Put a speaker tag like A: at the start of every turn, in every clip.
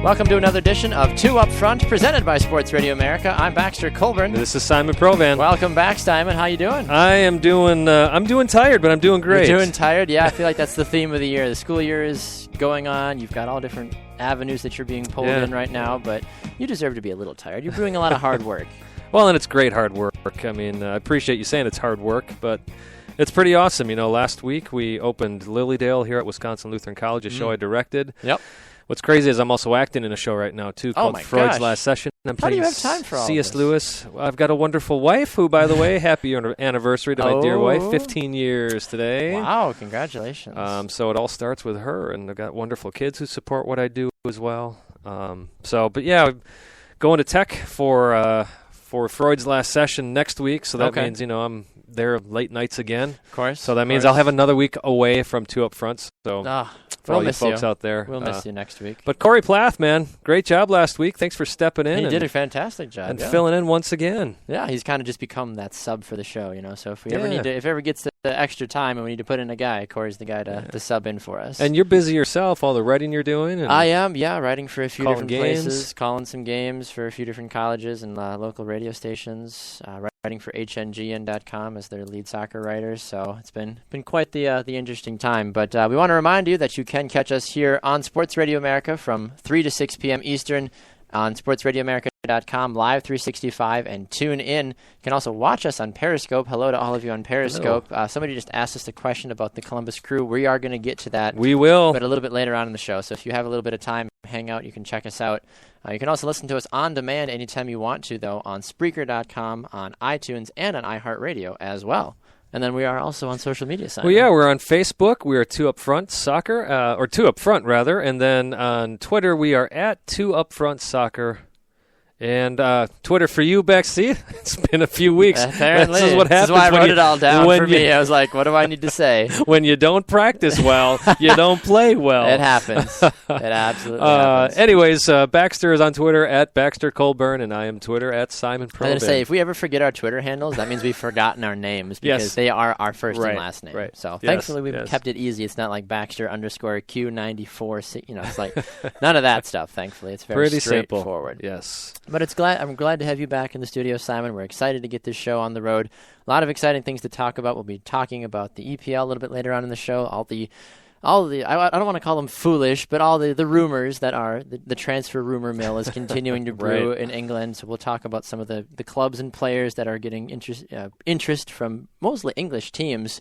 A: Welcome to another edition of Two Up Front, presented by Sports Radio America. I'm Baxter Colburn.
B: This is Simon Provan.
A: Welcome back, Simon. How you doing?
B: I am doing. I'm doing tired, but I'm doing great.
A: You're doing tired? Yeah, I feel like that's the theme of the year. The school year is going on. You've got all different avenues that you're being pulled in right now, but you deserve to be a little tired. You're doing a lot of hard work.
B: Well, and it's great hard work. I mean, I appreciate you saying it's hard work, but it's pretty awesome. You know, last week we opened Lilydale here at Wisconsin Lutheran College, a show I directed.
A: Yep.
B: What's crazy is I'm also acting in a show right now, too, called Freud's Last Session. I'm
A: How do you have time for all
B: C.S.
A: this?
B: Lewis. I've got a wonderful wife who, by the way, happy anniversary to my dear wife, 15 years today.
A: Wow, congratulations.
B: So it all starts with her, and I've got wonderful kids who support what I do as well. But yeah, going to Tech for Freud's Last Session next week, so that means, you know, I'm there late nights again.
A: Of course.
B: So that means I'll have another week away from Two Up Front. So for all you folks out there.
A: We'll miss you next week.
B: But Corey Plath, man, great job last week. Thanks for stepping in.
A: He did a fantastic job.
B: And filling in once again.
A: Yeah, he's kind of just become that sub for the show, you know. So if we ever need to, if ever gets the extra time and we need to put in a guy, Corey's the guy to sub in for us.
B: And you're busy yourself, all the writing you're doing. And
A: I am, writing for a few different
B: games.
A: places, calling some games for a few different colleges and local radio stations. Writing for HNGN.com as their lead soccer writers. So it's been quite the interesting time. But we want to remind you that you can catch us here on Sports Radio America from 3 to 6 p.m. Eastern on sportsradioamerica.com, live 365, and tune in. You can also watch us on Periscope. Hello to all of you on Periscope. Somebody just asked us a question about the Columbus Crew. We are going to get to that.
B: We will.
A: But a little bit later on in the show. So if you have a little bit of time, hang out, you can check us out. You can also listen to us on demand anytime you want to, though, on Spreaker.com, on iTunes, and on iHeartRadio as well. And then we are also on social media, Simon.
B: Well, yeah, we're on Facebook. We are Two Up Front Soccer, or Two Up Front, rather. And then on Twitter, we are at Two Up Front Soccer. And Twitter for you, Bex. See, it's been a few weeks.
A: Apparently.
B: This is what happens.
A: This is why I wrote it all down for me. I was like, what do I need to say?
B: When you don't practice well, you don't play well.
A: It happens. It absolutely happens.
B: Anyways, Baxter is on Twitter at Baxter Colburn, and I am Twitter at Simon Provan.
A: I'm going to say, if we ever forget our Twitter handles, that means we've forgotten our names because they are our first and last name.
B: Right.
A: So thankfully we've kept it easy. It's not like Baxter _Q94. You know, it's like none of that stuff, thankfully. It's very
B: pretty
A: straightforward.
B: Simple. Yes.
A: But I'm glad to have you back in the studio, Simon. We're excited to get this show on the road. A lot of exciting things to talk about. We'll be talking about the EPL a little bit later on in the show. All the I don't want to call them foolish, but all the rumors that are the transfer rumor mill is continuing to brew in England. So we'll talk about some of the clubs and players that are getting interest from mostly English teams.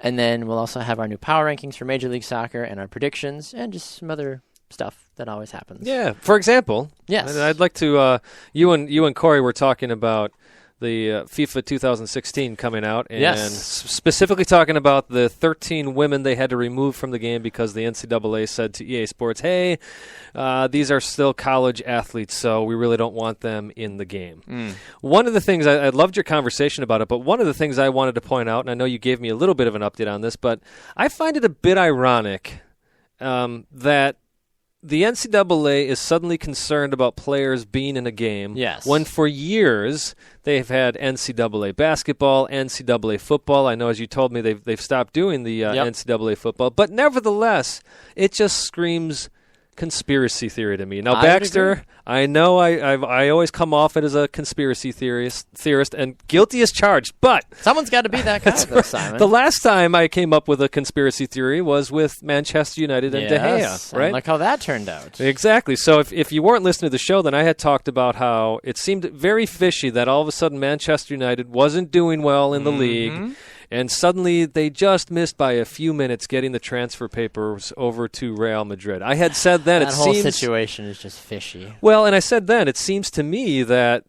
A: And then we'll also have our new power rankings for Major League Soccer and our predictions and just some other stuff that always happens.
B: Yeah. For example, I'd like to. You and Corey were talking about the FIFA 2016 coming out, and specifically talking about the 13 women they had to remove from the game because the NCAA said to EA Sports, "Hey, these are still college athletes, so we really don't want them in the game." One of the things I loved your conversation about it, but one of the things I wanted to point out, and I know you gave me a little bit of an update on this, but I find it a bit ironic that the NCAA is suddenly concerned about players being in a game when for years they've had NCAA basketball, NCAA football. I know, as you told me, they've stopped doing the NCAA football. But nevertheless, it just screams conspiracy theory to me. Now, Baxter, I know I always come off it as a conspiracy theorist and guilty as charged, but
A: someone's got to be that kind of Simon.
B: The last time I came up with a conspiracy theory was with Manchester United and De Gea, right?
A: And look how that turned out.
B: Exactly. So if you weren't listening to the show, then I had talked about how it seemed very fishy that all of a sudden Manchester United wasn't doing well in the league. And suddenly they just missed by a few minutes getting the transfer papers over to Real Madrid. I had said then
A: that whole situation is just fishy.
B: Well, and I said then, it seems to me that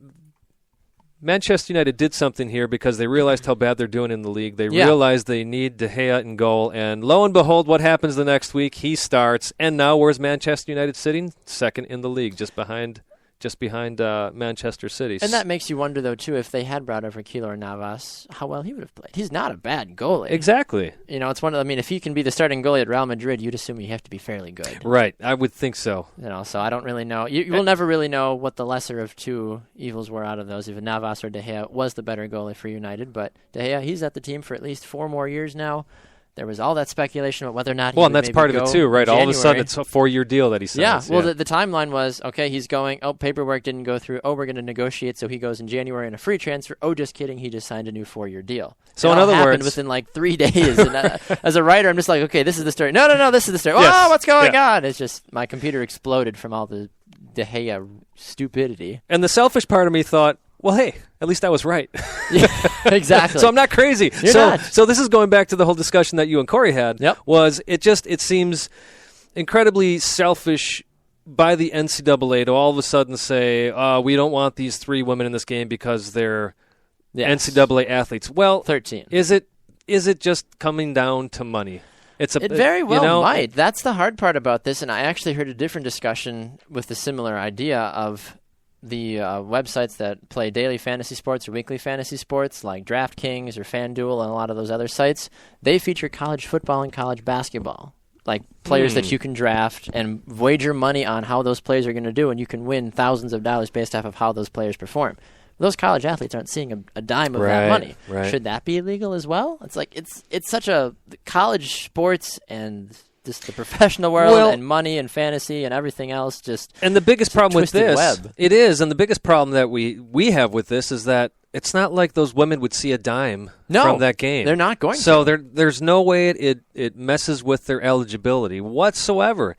B: Manchester United did something here because they realized how bad they're doing in the league. They realized they need De Gea in goal. And lo and behold, what happens the next week? He starts. And now where's Manchester United sitting? Second in the league, just behind Manchester City.
A: And that makes you wonder, though, too, if they had brought over Keylor Navas, how well he would have played. He's not a bad goalie.
B: Exactly.
A: You know, it's one of. I mean, if he can be the starting goalie at Real Madrid, you'd assume you have to be fairly good.
B: Right. I would think so.
A: You know, so I don't really know. You will never really know what the lesser of two evils were out of those. If Navas or De Gea was the better goalie for United, but De Gea, he's at the team for at least 4 more years now. There was all that speculation about whether or not he
B: Well,
A: would
B: and that's
A: maybe
B: part of
A: go
B: it too, right?
A: January.
B: All of a sudden, it's a 4-year deal that he signs.
A: Yeah, well, the timeline was, okay, he's going, paperwork didn't go through, we're going to negotiate, so he goes in January in a free transfer. Just kidding, he just signed a new 4-year deal.
B: So
A: it
B: in
A: all
B: other
A: happened
B: words,
A: within like 3 days. And as a writer, I'm just like, okay, this is the story. No, this is the story.
B: Yes.
A: Oh, what's going on? It's just my computer exploded from all the De Gea stupidity.
B: And the selfish part of me thought, well, hey, at least I was right.
A: Yeah, exactly.
B: So I'm not crazy.
A: You're not.
B: So this is going back to the whole discussion that you and Corey had.
A: Yep.
B: It seems incredibly selfish by the NCAA to all of a sudden say, we don't want these 3 women in this game because they're NCAA athletes. Well,
A: 13.
B: Is it just coming down to money?
A: It very well might. That's the hard part about this, and I actually heard a different discussion with a similar idea of the websites that play daily fantasy sports or weekly fantasy sports like DraftKings or FanDuel and a lot of those other sites. They feature college football and college basketball, like players that you can draft and wager money on how those players are going to do, and you can win thousands of dollars based off of how those players perform. Those college athletes aren't seeing a dime of that money.
B: Right.
A: Should that be illegal as well? It's like it's such a college sports and just the professional world and money and fantasy and everything else.
B: And the biggest problem with this,
A: web.
B: It is, and the biggest problem that we have with this is that it's not like those women would see a dime from that game.
A: They're not going to.
B: So there's no way it messes with their eligibility whatsoever.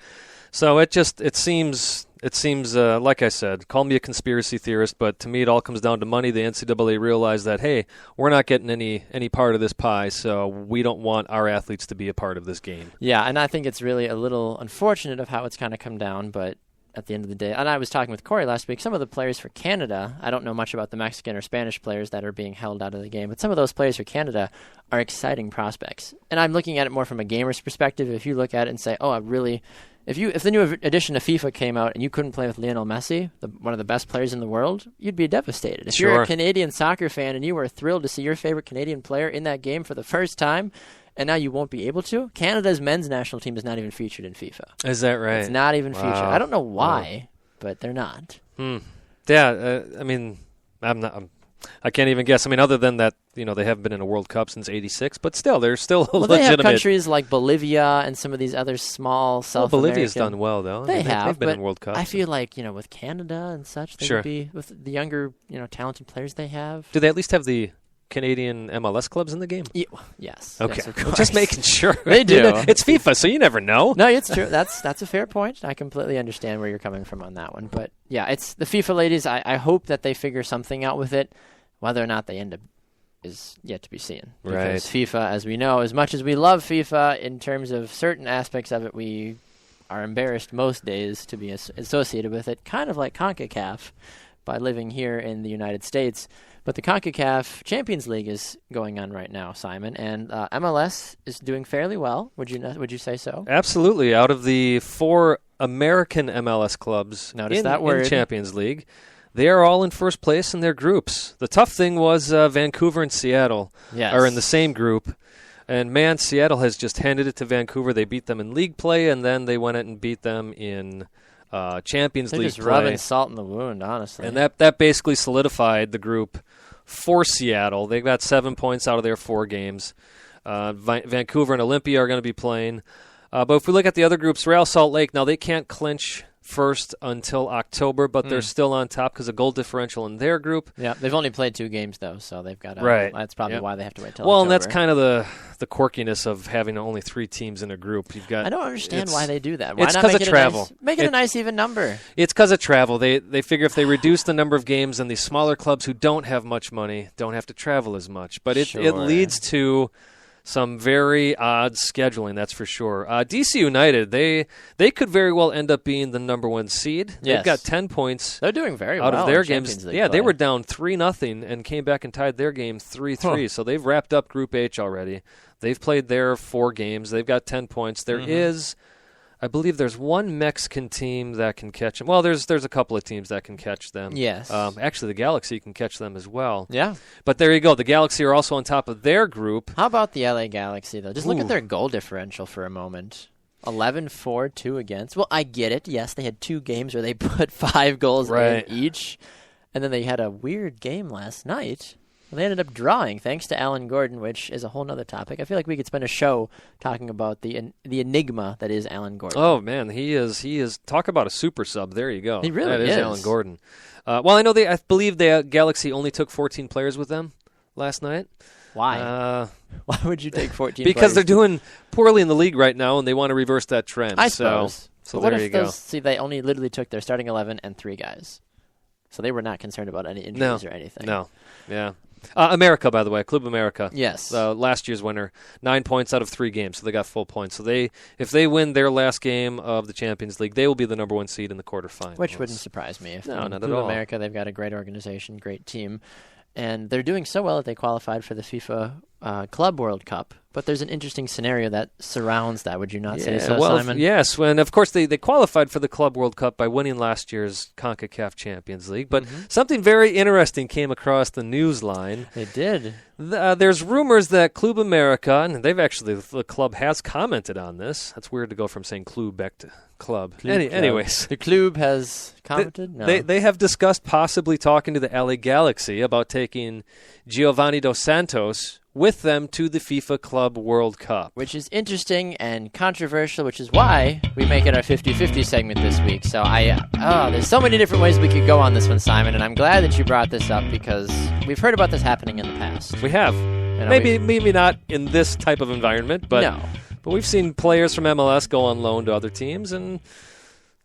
B: So it seems like I said, call me a conspiracy theorist, but to me it all comes down to money. The NCAA realized that, hey, we're not getting any part of this pie, so we don't want our athletes to be a part of this game.
A: Yeah, and I think it's really a little unfortunate of how it's kind of come down, but at the end of the day, and I was talking with Corey last week, some of the players for Canada, I don't know much about the Mexican or Spanish players that are being held out of the game, but some of those players for Canada are exciting prospects. And I'm looking at it more from a gamer's perspective. If you look at it and say, if the new edition of FIFA came out and you couldn't play with Lionel Messi, one of the best players in the world, you'd be devastated. If you're a Canadian soccer fan and you were thrilled to see your favorite Canadian player in that game for the first time, and now you won't be able to, Canada's men's national team is not even featured in FIFA.
B: Is that right?
A: It's not even featured. I don't know why, but they're not.
B: Yeah, I mean, I can't even guess. I mean, other than that, they haven't been in a World Cup since '86, but still, they're still legitimate.
A: They have countries like Bolivia and some of these other small South American.
B: Bolivia's done well, though. They've been in World Cup.
A: I feel like, with Canada and such, they would be, with the younger, talented players they have.
B: Do they at least have the Canadian MLS clubs in the game?
A: Yes.
B: Okay.
A: Yes, of course.
B: Just making sure.
A: They do.
B: It's FIFA, so you never know.
A: No, it's true. That's a fair point. I completely understand where you're coming from on that one. But, yeah, it's the FIFA ladies. I hope that they figure something out with it. Whether or not they end up is yet to be seen. Because FIFA, as we know, as much as we love FIFA, in terms of certain aspects of it, we are embarrassed most days to be associated with it, kind of like CONCACAF by living here in the United States. But the CONCACAF Champions League is going on right now, Simon, and MLS is doing fairly well. Would you say so?
B: Absolutely. Out of the 4 American MLS clubs in Champions League, they are all in first place in their groups. The tough thing was Vancouver and Seattle are in the same group. And, man, Seattle has just handed it to Vancouver. They beat them in league play, and then they went out and beat them in Champions League play.
A: They're just rubbing salt in the wound, honestly.
B: And that basically solidified the group for Seattle. They got 7 points out of their 4 games. Vancouver and Olympia are going to be playing. But if we look at the other groups, Real Salt Lake, now they can't clinch first until October, but they're still on top because of goal differential in their group.
A: Yeah, they've only played 2 games, though, so they've got that's probably why they have to wait till
B: October.
A: And
B: that's kind of the quirkiness of having only 3 teams in a group.
A: I don't understand why they do that. Why
B: it's
A: not
B: because of travel.
A: Make it a nice even number.
B: It's because of travel. They figure if they reduce the number of games, and the smaller clubs who don't have much money don't have to travel as much. But it leads to some very odd scheduling, that's for sure. DC United, they could very well end up being the number 1 seed.
A: Yes.
B: They've got 10 points.
A: They're doing very
B: out
A: well
B: of their
A: in
B: games.
A: League play.
B: They were down 3-0 and came back and tied their game 3-3. So they've wrapped up Group H already. They've played their 4 games. They've got 10 points. There is, I believe, there's one Mexican team that can catch them. Well, there's a couple of teams that can catch them.
A: Yes.
B: Actually, the Galaxy can catch them as well.
A: Yeah.
B: But there you go. The Galaxy are also on top of their group.
A: How about the LA Galaxy, though? Just look at their goal differential for a moment. 11-4, 2 against. Well, I get it. Yes, they had 2 games where they put 5 goals in each. And then they had a weird game last night. Well, they ended up drawing thanks to Alan Gordon, which is a whole other topic. I feel like we could spend a show talking about the enigma that is Alan Gordon.
B: Oh, man, he is. Talk about a super sub. There you go.
A: He really is.
B: That is Alan Gordon. Well, I believe the Galaxy only took 14 players with them last night.
A: Why? Why would you take 14
B: because
A: players?
B: They're doing poorly in the league right now, and they want to reverse that trend.
A: I suppose.
B: So
A: but
B: there you go.
A: See, they only literally took their starting 11 and 3 guys. So they were not concerned about any injuries or anything.
B: No. Yeah. America, by the way, Club America.
A: Yes.
B: Last year's winner, 9 points out of 3 games, so they got full points. So if they win their last game of the Champions League, they will be the number 1 seed in the quarterfinals.
A: Which wouldn't surprise me.
B: No, not
A: Club
B: at all.
A: America, they've got a great organization, great team. And they're doing so well that they qualified for the FIFA Club World Cup. But there's an interesting scenario that surrounds that. Would you not say so, Simon?
B: Yes. And, of course, they qualified for the Club World Cup by winning last year's CONCACAF Champions League. But something very interesting came across the news line.
A: They did.
B: There's rumors that Club America, and the club has commented on this. That's weird to go from saying club back to club. Anyways.
A: The club has commented? No.
B: They have discussed possibly talking to the LA Galaxy about taking Giovanni Dos Santos with them to the FIFA Club World Cup.
A: Which is interesting and controversial, which is why we make it our 50-50 segment this week. So there's so many different ways we could go on this one, Simon, and I'm glad that you brought this up because we've heard about this happening in the past.
B: We have. Maybe not in this type of environment, but we've seen players from MLS go on loan to other teams, and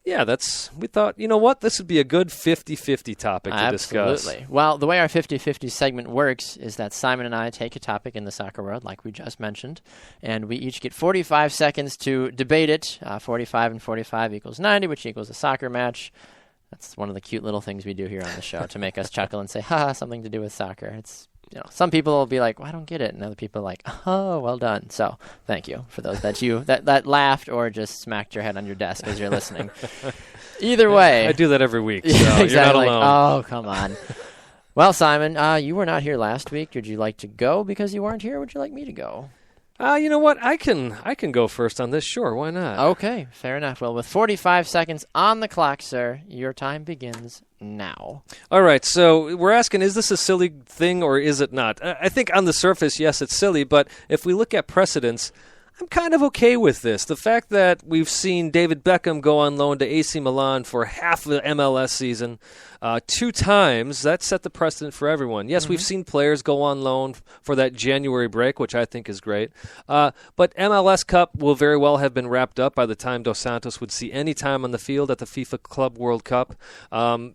B: we thought, you know what, this would be a good 50-50 topic to discuss.
A: Absolutely. Well, the way our 50-50 segment works is that Simon and I take a topic in the soccer world, like we just mentioned, and we each get 45 seconds to debate it. 45 and 45 equals 90, which equals a soccer match. That's one of the cute little things we do here on the show to make us chuckle and say, something to do with soccer. It's some people will be like, well, I don't get it. And other people are like, oh, well done. So thank you for those that laughed or just smacked your head on your desk as you're listening. Either way.
B: I do that every week, so
A: exactly.
B: You're not alone.
A: Oh, come on. Well, Simon, you were not here last week. Would you like to go because you weren't here? Or would you like me to go?
B: You know what? I can go first on this. Sure, why not?
A: Okay, fair enough. Well, with 45 seconds on the clock, sir, your time begins now.
B: All right, so we're asking, is this a silly thing or is it not? I think on the surface, yes, it's silly, but if we look at precedents, I'm kind of okay with this. The fact that we've seen David Beckham go on loan to AC Milan for half the MLS season 2 times, that set the precedent for everyone. Yes, we've seen players go on loan for that January break, which I think is great. But MLS Cup will very well have been wrapped up by the time Dos Santos would see any time on the field at the FIFA Club World Cup.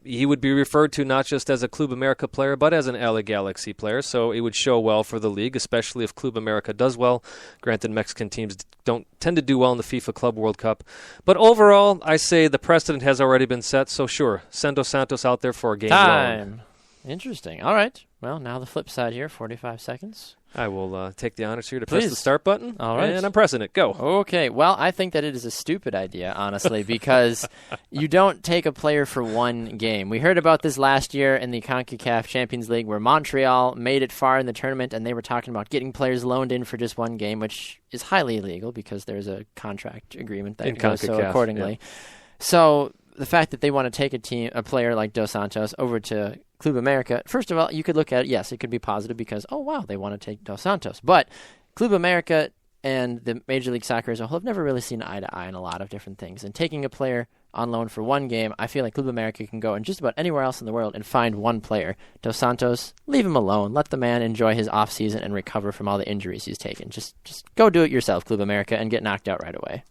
B: He would be referred to not just as a Club America player, but as an LA Galaxy player, so it would show well for the league, especially if Club America does well. Granted, Mexican teams don't tend to do well in the FIFA Club World Cup. But overall, I say the precedent has already been set, so sure, send Dos Santos out there for a game
A: time. Interesting. All right. Well, now the flip side here, 45 seconds.
B: I will take the honors here to press the start button.
A: All right.
B: And I'm pressing it. Go.
A: Okay. Well, I think that it is a stupid idea, honestly, because you don't take a player for one game. We heard about this last year in the CONCACAF Champions League where Montreal made it far in the tournament, and they were talking about getting players loaned in for just one game, which is highly illegal because there's a contract agreement that goes so accordingly. Yeah. So the fact that they want to take a player like Dos Santos over to Club America, first of all, you could look at it, yes, it could be positive because, oh, wow, they want to take Dos Santos. But Club America and the Major League Soccer as a whole have never really seen eye to eye on a lot of different things. And taking a player on loan for one game, I feel like Club America can go in just about anywhere else in the world and find one player. Dos Santos, leave him alone. Let the man enjoy his offseason and recover from all the injuries he's taken. Just go do it yourself, Club America, and get knocked out right away.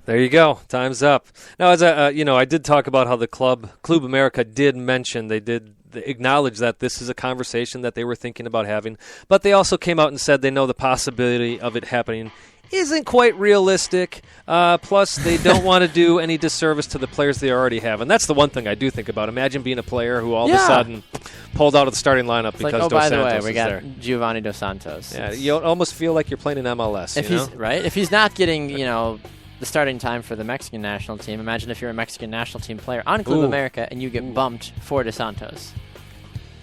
B: There you go. Time's up. Now, as I did talk about how the Club America did mention, they did acknowledge that this is a conversation that they were thinking about having, but they also came out and said they know the possibility of it happening isn't quite realistic. Plus, they don't want to do any disservice to the players they already have, and that's the one thing I do think about. Imagine being a player who all of a sudden pulled out of the starting lineup because Dos Santos
A: by the way, we got
B: there.
A: Giovanni Dos Santos.
B: Yeah, you almost feel like you're playing in MLS.
A: If he's not getting, the starting time for the Mexican national team. Imagine if you're a Mexican national team player on Club America and you get bumped for Dos Santos.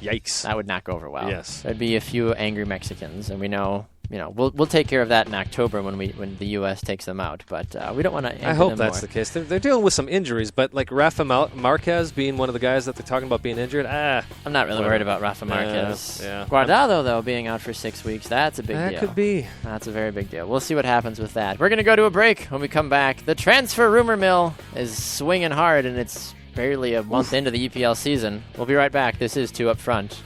B: Yikes.
A: That would not go over well.
B: Yes.
A: There'd be a few angry Mexicans, and we know we'll take care of that in October when the U.S. takes them out. But we don't want to.
B: I hope that's the case. They're dealing with some injuries, but like Rafa Marquez being one of the guys that they're talking about being injured.
A: I'm not really worried about Rafa Marquez.
B: Yeah.
A: Guardado, though, being out for 6 weeks, that's a big deal.
B: That could be.
A: That's a very big deal. We'll see what happens with that. We're going to go to a break. When we come back, the transfer rumor mill is swinging hard, and it's barely a month into the EPL season. We'll be right back. This is 2 Up Front.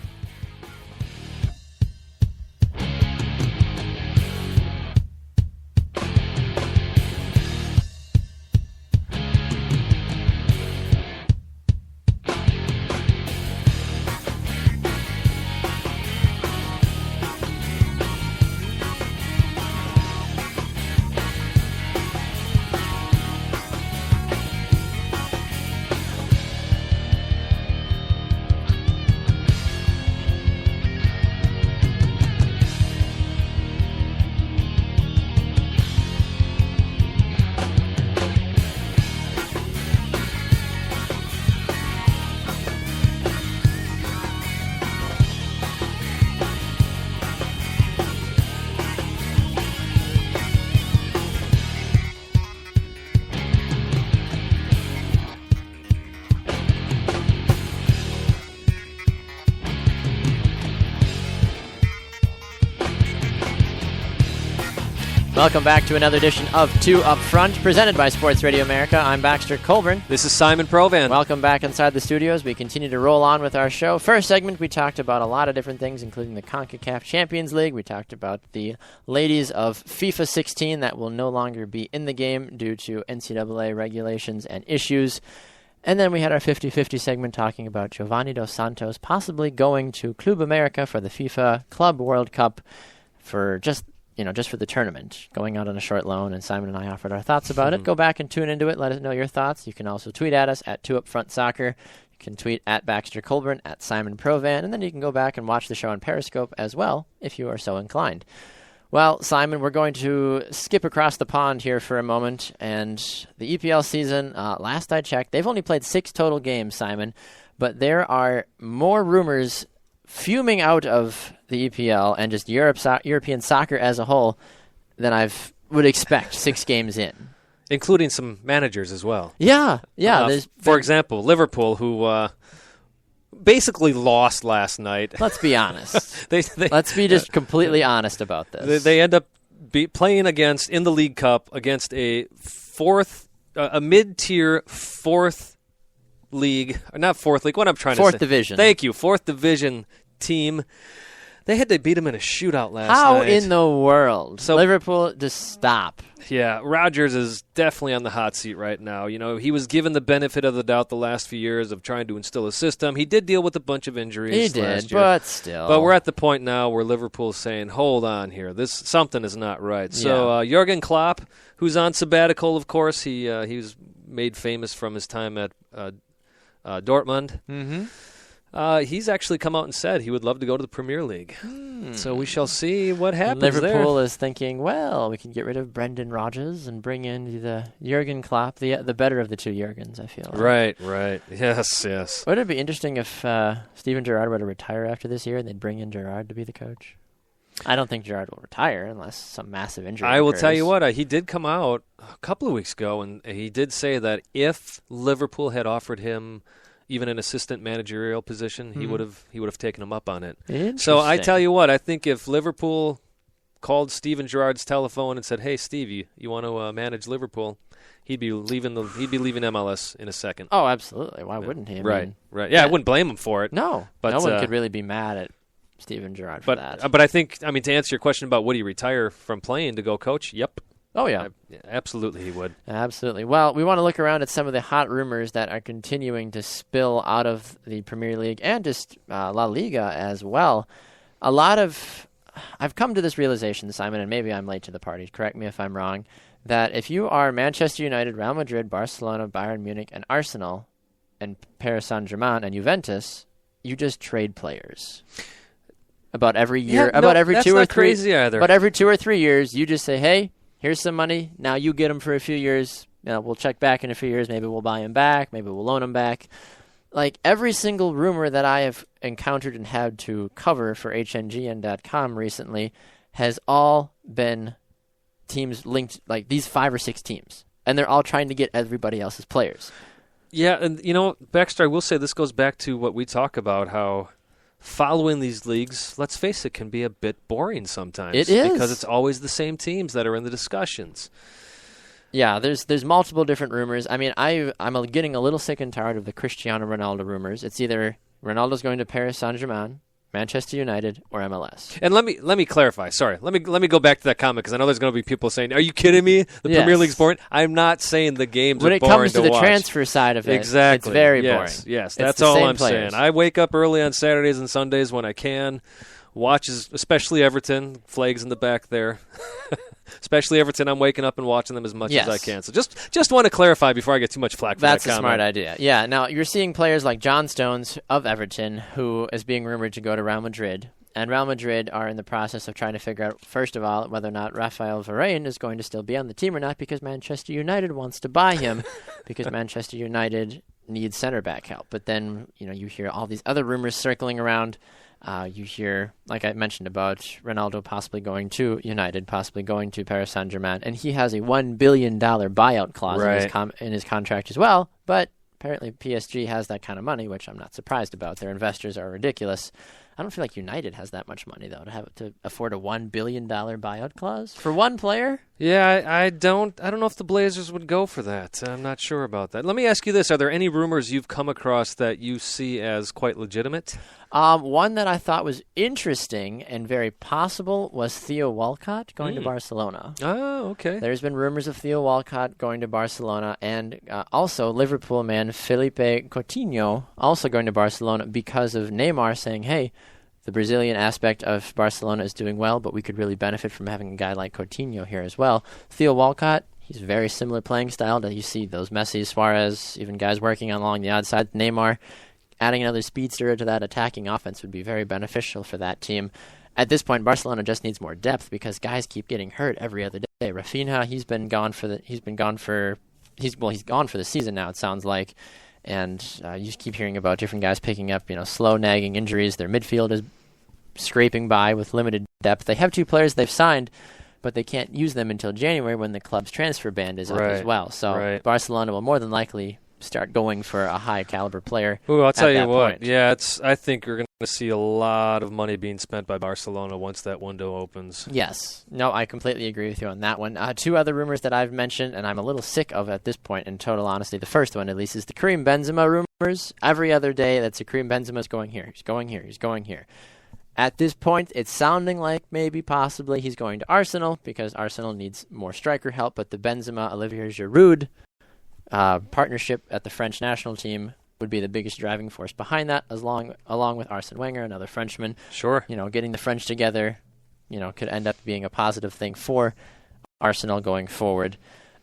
A: Welcome back to another edition of 2 Up Front, presented by Sports Radio America. I'm Baxter Colburn.
B: This is Simon Provan.
A: Welcome back inside the studios. We continue to roll on with our show. First segment, we talked about a lot of different things, including the CONCACAF Champions League. We talked about the ladies of FIFA 16 that will no longer be in the game due to NCAA regulations and issues. And then we had our 50-50 segment talking about Giovanni Dos Santos possibly going to Club America for the FIFA Club World Cup for just for the tournament, going out on a short loan, and Simon and I offered our thoughts about it. Go back and tune into it. Let us know your thoughts. You can also tweet at us at 2UpFrontSoccer. You can tweet at Baxter Colburn, at Simon Provan, and then you can go back and watch the show on Periscope as well, if you are so inclined. Well, Simon, we're going to skip across the pond here for a moment, and the EPL season, last I checked, they've only played 6 total games, Simon, but there are more rumors fuming out of the EPL and just European soccer as a whole than I would expect 6 games in.
B: Including some managers as well.
A: Yeah.
B: For example, Liverpool, who basically lost last night.
A: Let's be honest. Let's be just completely honest about this.
B: They end up playing in the League Cup against a mid-tier fourth league, not fourth league, what I'm trying to say.
A: Fourth division.
B: Thank you, fourth division team. They had to beat them in a shootout last night.
A: How in the world? So Liverpool, just stop.
B: Yeah, Rodgers is definitely on the hot seat right now. He was given the benefit of the doubt the last few years of trying to instill a system. He did deal with a bunch of injuries
A: last year. He did, but still.
B: But we're at the point now where Liverpool's saying, hold on here, something is not right. Yeah. So Jurgen Klopp, who's on sabbatical, of course, he was made famous from his time at Dortmund.
A: Mm-hmm.
B: He's actually come out and said he would love to go to the Premier League. So we shall see what happens
A: Liverpool is thinking, well, we can get rid of Brendan Rodgers and bring in the Jurgen Klopp, the better of the two Jurgens, I feel.
B: Right. Yes.
A: Would it be interesting if Steven Gerrard were to retire after this year and they'd bring in Gerrard to be the coach? I don't think Gerrard will retire unless some massive injury
B: I will
A: occurs.
B: tell you what, he did come out a couple of weeks ago, and he did say that if Liverpool had offered him even an assistant managerial position, he would have taken him up on it. So I tell you what, I think if Liverpool called Steven Gerrard's telephone and said, "Hey, Steve, you want to manage Liverpool?" He'd be leaving MLS in a second.
A: Oh, absolutely. Why wouldn't he?
B: Right. Yeah, I wouldn't blame him for it.
A: No, but no one could really be mad at Steven Gerrard for that.
B: But I think, to answer your question about would he retire from playing to go coach? Yep.
A: Oh, yeah.
B: Absolutely he would.
A: Absolutely. Well, we want to look around at some of the hot rumors that are continuing to spill out of the Premier League and just La Liga as well. I've come to this realization, Simon, and maybe I'm late to the party, correct me if I'm wrong, that if you are Manchester United, Real Madrid, Barcelona, Bayern Munich, and Arsenal, and Paris Saint-Germain, and Juventus, you just trade players. About every year, every 2 or 3
B: crazy either.
A: But every 2 or 3 years, you just say, hey, here's some money. Now you get them for a few years. We'll check back in a few years. Maybe we'll buy them back. Maybe we'll loan them back. Like every single rumor that I have encountered and had to cover for HNGN.com recently has all been teams linked, like these 5 or 6 teams, and they're all trying to get everybody else's players.
B: Yeah, and Baxter, I will say this goes back to what we talk about, how following these leagues, let's face it, can be a bit boring sometimes.
A: It is.
B: Because it's always the same teams that are in the discussions.
A: Yeah, there's multiple different rumors. I mean, I'm getting a little sick and tired of the Cristiano Ronaldo rumors. It's either Ronaldo's going to Paris Saint-Germain, Manchester United, or MLS.
B: And let me clarify. Sorry, let me go back to that comment, because I know there's going to be people saying, "Are you kidding me? The Premier League's boring." I'm not saying the games
A: when
B: are
A: it
B: boring
A: comes to the
B: watch.
A: transfer side of it.
B: Exactly,
A: it's very boring.
B: Yes, that's all I'm saying. I wake up early on Saturdays and Sundays when I can. Watches, especially Everton, flags in the back there. Especially Everton, I'm waking up and watching them as much as I can. So just want to clarify before I get too much flack for that comment.
A: That's a smart idea. Yeah, now you're seeing players like John Stones of Everton, who is being rumored to go to Real Madrid. And Real Madrid are in the process of trying to figure out, first of all, whether or not Rafael Varane is going to still be on the team or not, because Manchester United wants to buy him, because Manchester United needs center back help. But then, you hear all these other rumors circling around. You hear, like I mentioned, about Ronaldo possibly going to United, possibly going to Paris Saint-Germain, and he has a $1 billion buyout clause in his contract as well, but apparently PSG has that kind of money, which I'm not surprised about. Their investors are ridiculous. I don't feel like United has that much money, though, to afford a $1 billion buyout clause for one player.
B: Yeah, I don't know if the Blazers would go for that. I'm not sure about that. Let me ask you this. Are there any rumors you've come across that you see as quite legitimate?
A: One that I thought was interesting and very possible was Theo Walcott going to Barcelona.
B: Oh, okay.
A: There's been rumors of Theo Walcott going to Barcelona, and also Liverpool man Felipe Coutinho also going to Barcelona because of Neymar saying, hey, the Brazilian aspect of Barcelona is doing well, but we could really benefit from having a guy like Coutinho here as well. Theo Walcott, he's very similar playing style that you see those Messi, Suarez, even guys working along the odd side. Neymar, adding another speedster to that attacking offense would be very beneficial for that team. At this point, Barcelona just needs more depth because guys keep getting hurt every other day. Rafinha, he's gone for the season now, it sounds like. And you just keep hearing about different guys picking up, slow, nagging injuries. Their midfield is scraping by with limited depth. They have 2 players they've signed, but they can't use them until January when the club's transfer ban is up as well. So Barcelona will more than likely start going for a high-caliber player.
B: Ooh, I'll tell you what.
A: Point.
B: Yeah, I think you're going to see a lot of money being spent by Barcelona once that window opens.
A: Yes. No, I completely agree with you on that one. 2 other rumors that I've mentioned, and I'm a little sick of at this point, in total honesty. The first one, at least, is the Karim Benzema rumors. Every other day, that's a Karim Benzema's going here. He's going here. He's going here. At this point, it's sounding like maybe possibly he's going to Arsenal because Arsenal needs more striker help, but the Benzema-Olivier Giroud partnership at the French national team would be the biggest driving force behind that, along with Arsene Wenger, another Frenchman.
B: Sure.
A: Getting the French together, could end up being a positive thing for Arsenal going forward.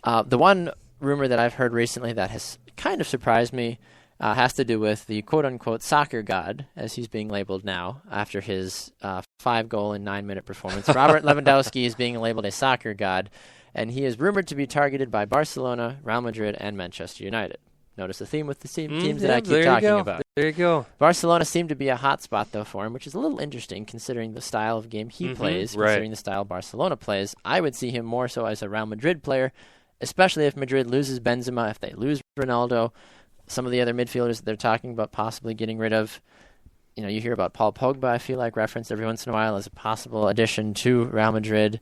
A: The one rumor that I've heard recently that has kind of surprised me has to do with the quote-unquote soccer god, as he's being labeled now, after his 5-goal in 9-minute performance. Robert Lewandowski is being labeled a soccer god, and he is rumored to be targeted by Barcelona, Real Madrid, and Manchester United. Notice the theme with the teams that I keep talking about.
B: There you go.
A: Barcelona seemed to be a hot spot, though, for him, which is a little interesting considering the style of game he plays, considering the style Barcelona plays. I would see him more so as a Real Madrid player, especially if Madrid loses Benzema, if they lose Ronaldo. Some of the other midfielders that they're talking about possibly getting rid of. You hear about Paul Pogba, I feel like, referenced every once in a while as a possible addition to Real Madrid.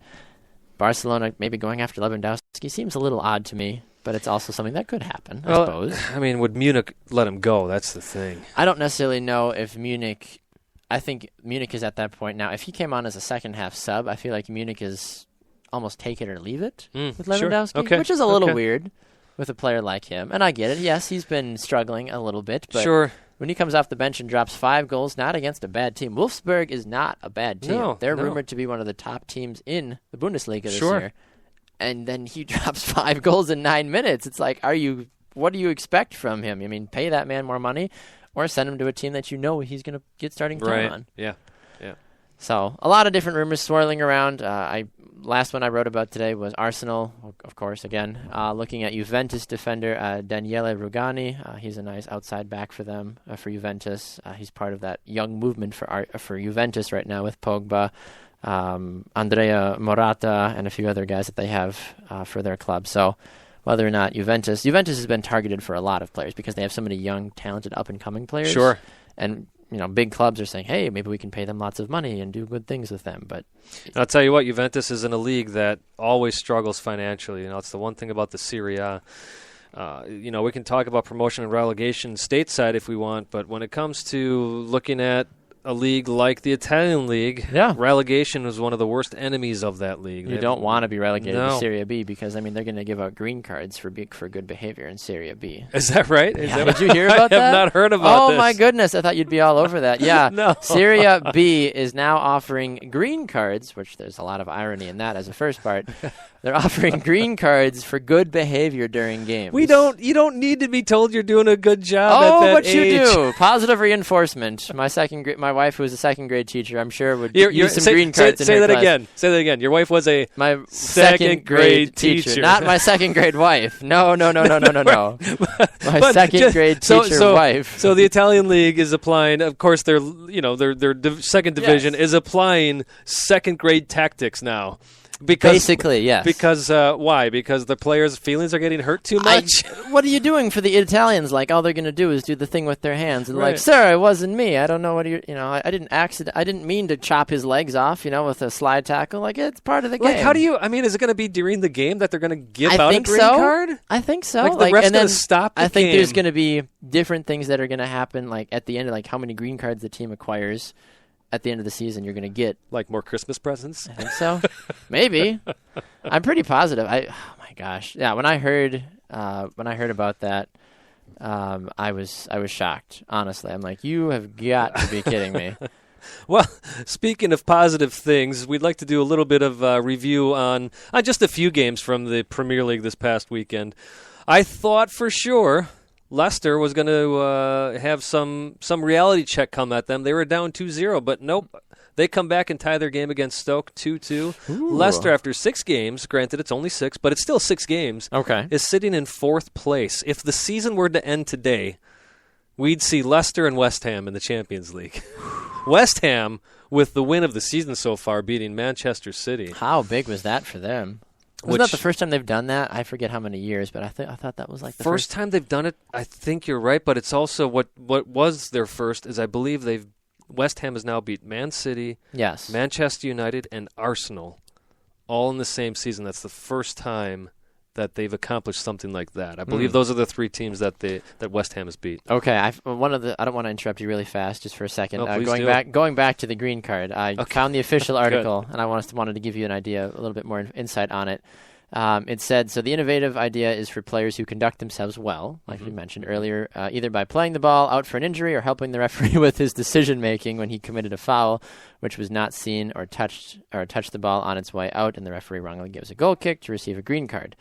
A: Barcelona maybe going after Lewandowski seems a little odd to me, but it's also something that could happen, I suppose.
B: I mean, would Munich let him go? That's the thing.
A: I don't necessarily know if Munich... I think Munich is at that point now. If he came on as a second-half sub, I feel like Munich is almost take it or leave it with Lewandowski, which is a little weird with a player like him. And I get it. Yes, he's been struggling a little bit, but when he comes off the bench and drops 5 goals, not against a bad team. Wolfsburg is not a bad team. They're rumored to be one of the top teams in the Bundesliga this year. And then he drops 5 goals in 9 minutes. It's like, what do you expect from him? I mean, pay that man more money or send him to a team that he's going to get starting time on.
B: Yeah.
A: So a lot of different rumors swirling around. Last one I wrote about today was Arsenal, of course, again. Looking at Juventus defender Daniele Rugani. He's a nice outside back for them, for Juventus. He's part of that young movement for Juventus right now with Pogba, Andrea Morata, and a few other guys that they have for their club. So whether or not Juventus has been targeted for a lot of players because they have so many young, talented, up-and-coming players.
B: Sure.
A: And big clubs are saying, hey, maybe we can pay them lots of money and do good things with them. But
B: I'll tell you what, Juventus is in a league that always struggles financially. It's the one thing about the Serie A. We can talk about promotion and relegation stateside if we want, but when it comes to looking at a league like the Italian league, relegation is one of the worst enemies of that league.
A: You don't want to be relegated to Serie B because, they're going to give out green cards for good behavior in Serie B.
B: Is that right?
A: Did you hear about that?
B: I have not heard about this.
A: Oh, my goodness. I thought you'd be all over that. Yeah.
B: No.
A: Serie B is now offering green cards, which there's a lot of irony in that as a first part. They're offering green cards for good behavior during games.
B: You don't need to be told you're doing a good job at that age.
A: You do. Positive reinforcement. My wife, who was a second grade teacher, I'm sure would use some green cards in her class.
B: Say that again. Your wife was
A: my second grade teacher. Not my second grade wife. No. My second grade teacher wife.
B: So the Italian league is applying, of course, their second division is applying second grade tactics now.
A: Basically, yes.
B: Because why? Because the players' feelings are getting hurt too much?
A: What are you doing for the Italians? All they're going to do is do the thing with their hands. And sir, it wasn't me. I don't know what I didn't mean to chop his legs off, with a slide tackle. It's part of the game.
B: How do you, is it going to be during the game that they're going to give out a green card?
A: I think so.
B: The ref's going to stop the game.
A: I think there's going to be different things that are going to happen, at the end of, how many green cards the team acquires. At the end of the season, you're going to get
B: more Christmas presents.
A: I think so. Maybe. I'm pretty positive. Oh my gosh, yeah. When I heard about that, I was shocked. Honestly, I'm like, you have got to be kidding me.
B: Well, speaking of positive things, we'd like to do a little bit of review on just a few games from the Premier League this past weekend. I thought for sure Leicester was going to have some reality check come at them. They were down 2-0, but nope. They come back and tie their game against Stoke 2-2. Leicester, after 6 games, granted it's only 6, but it's still 6 games, is sitting in 4th place. If the season were to end today, we'd see Leicester and West Ham in the Champions League. West Ham, with the win of the season so far, beating Manchester City.
A: How big was that for them? Wasn't that the first time they've done that? I forget how many years, but I thought that was the
B: first time they've done it. I think you're right, but it's also what was their first is I believe West Ham has now beat Man City, Manchester United, and Arsenal, all in the same season. That's the first time that they've accomplished something like that. I believe those are the 3 teams that West Ham has beat.
A: Okay, I don't want to interrupt you really fast, just for a second.
B: No,
A: going back to the green card, I found the official article, and I wanted to give you an idea, a little bit more insight on it. It said, so the innovative idea is for players who conduct themselves well, like you mentioned earlier, either by playing the ball out for an injury or helping the referee with his decision-making when he committed a foul, which was not seen or touched the ball on its way out, and the referee wrongly gives a goal kick to receive a green card.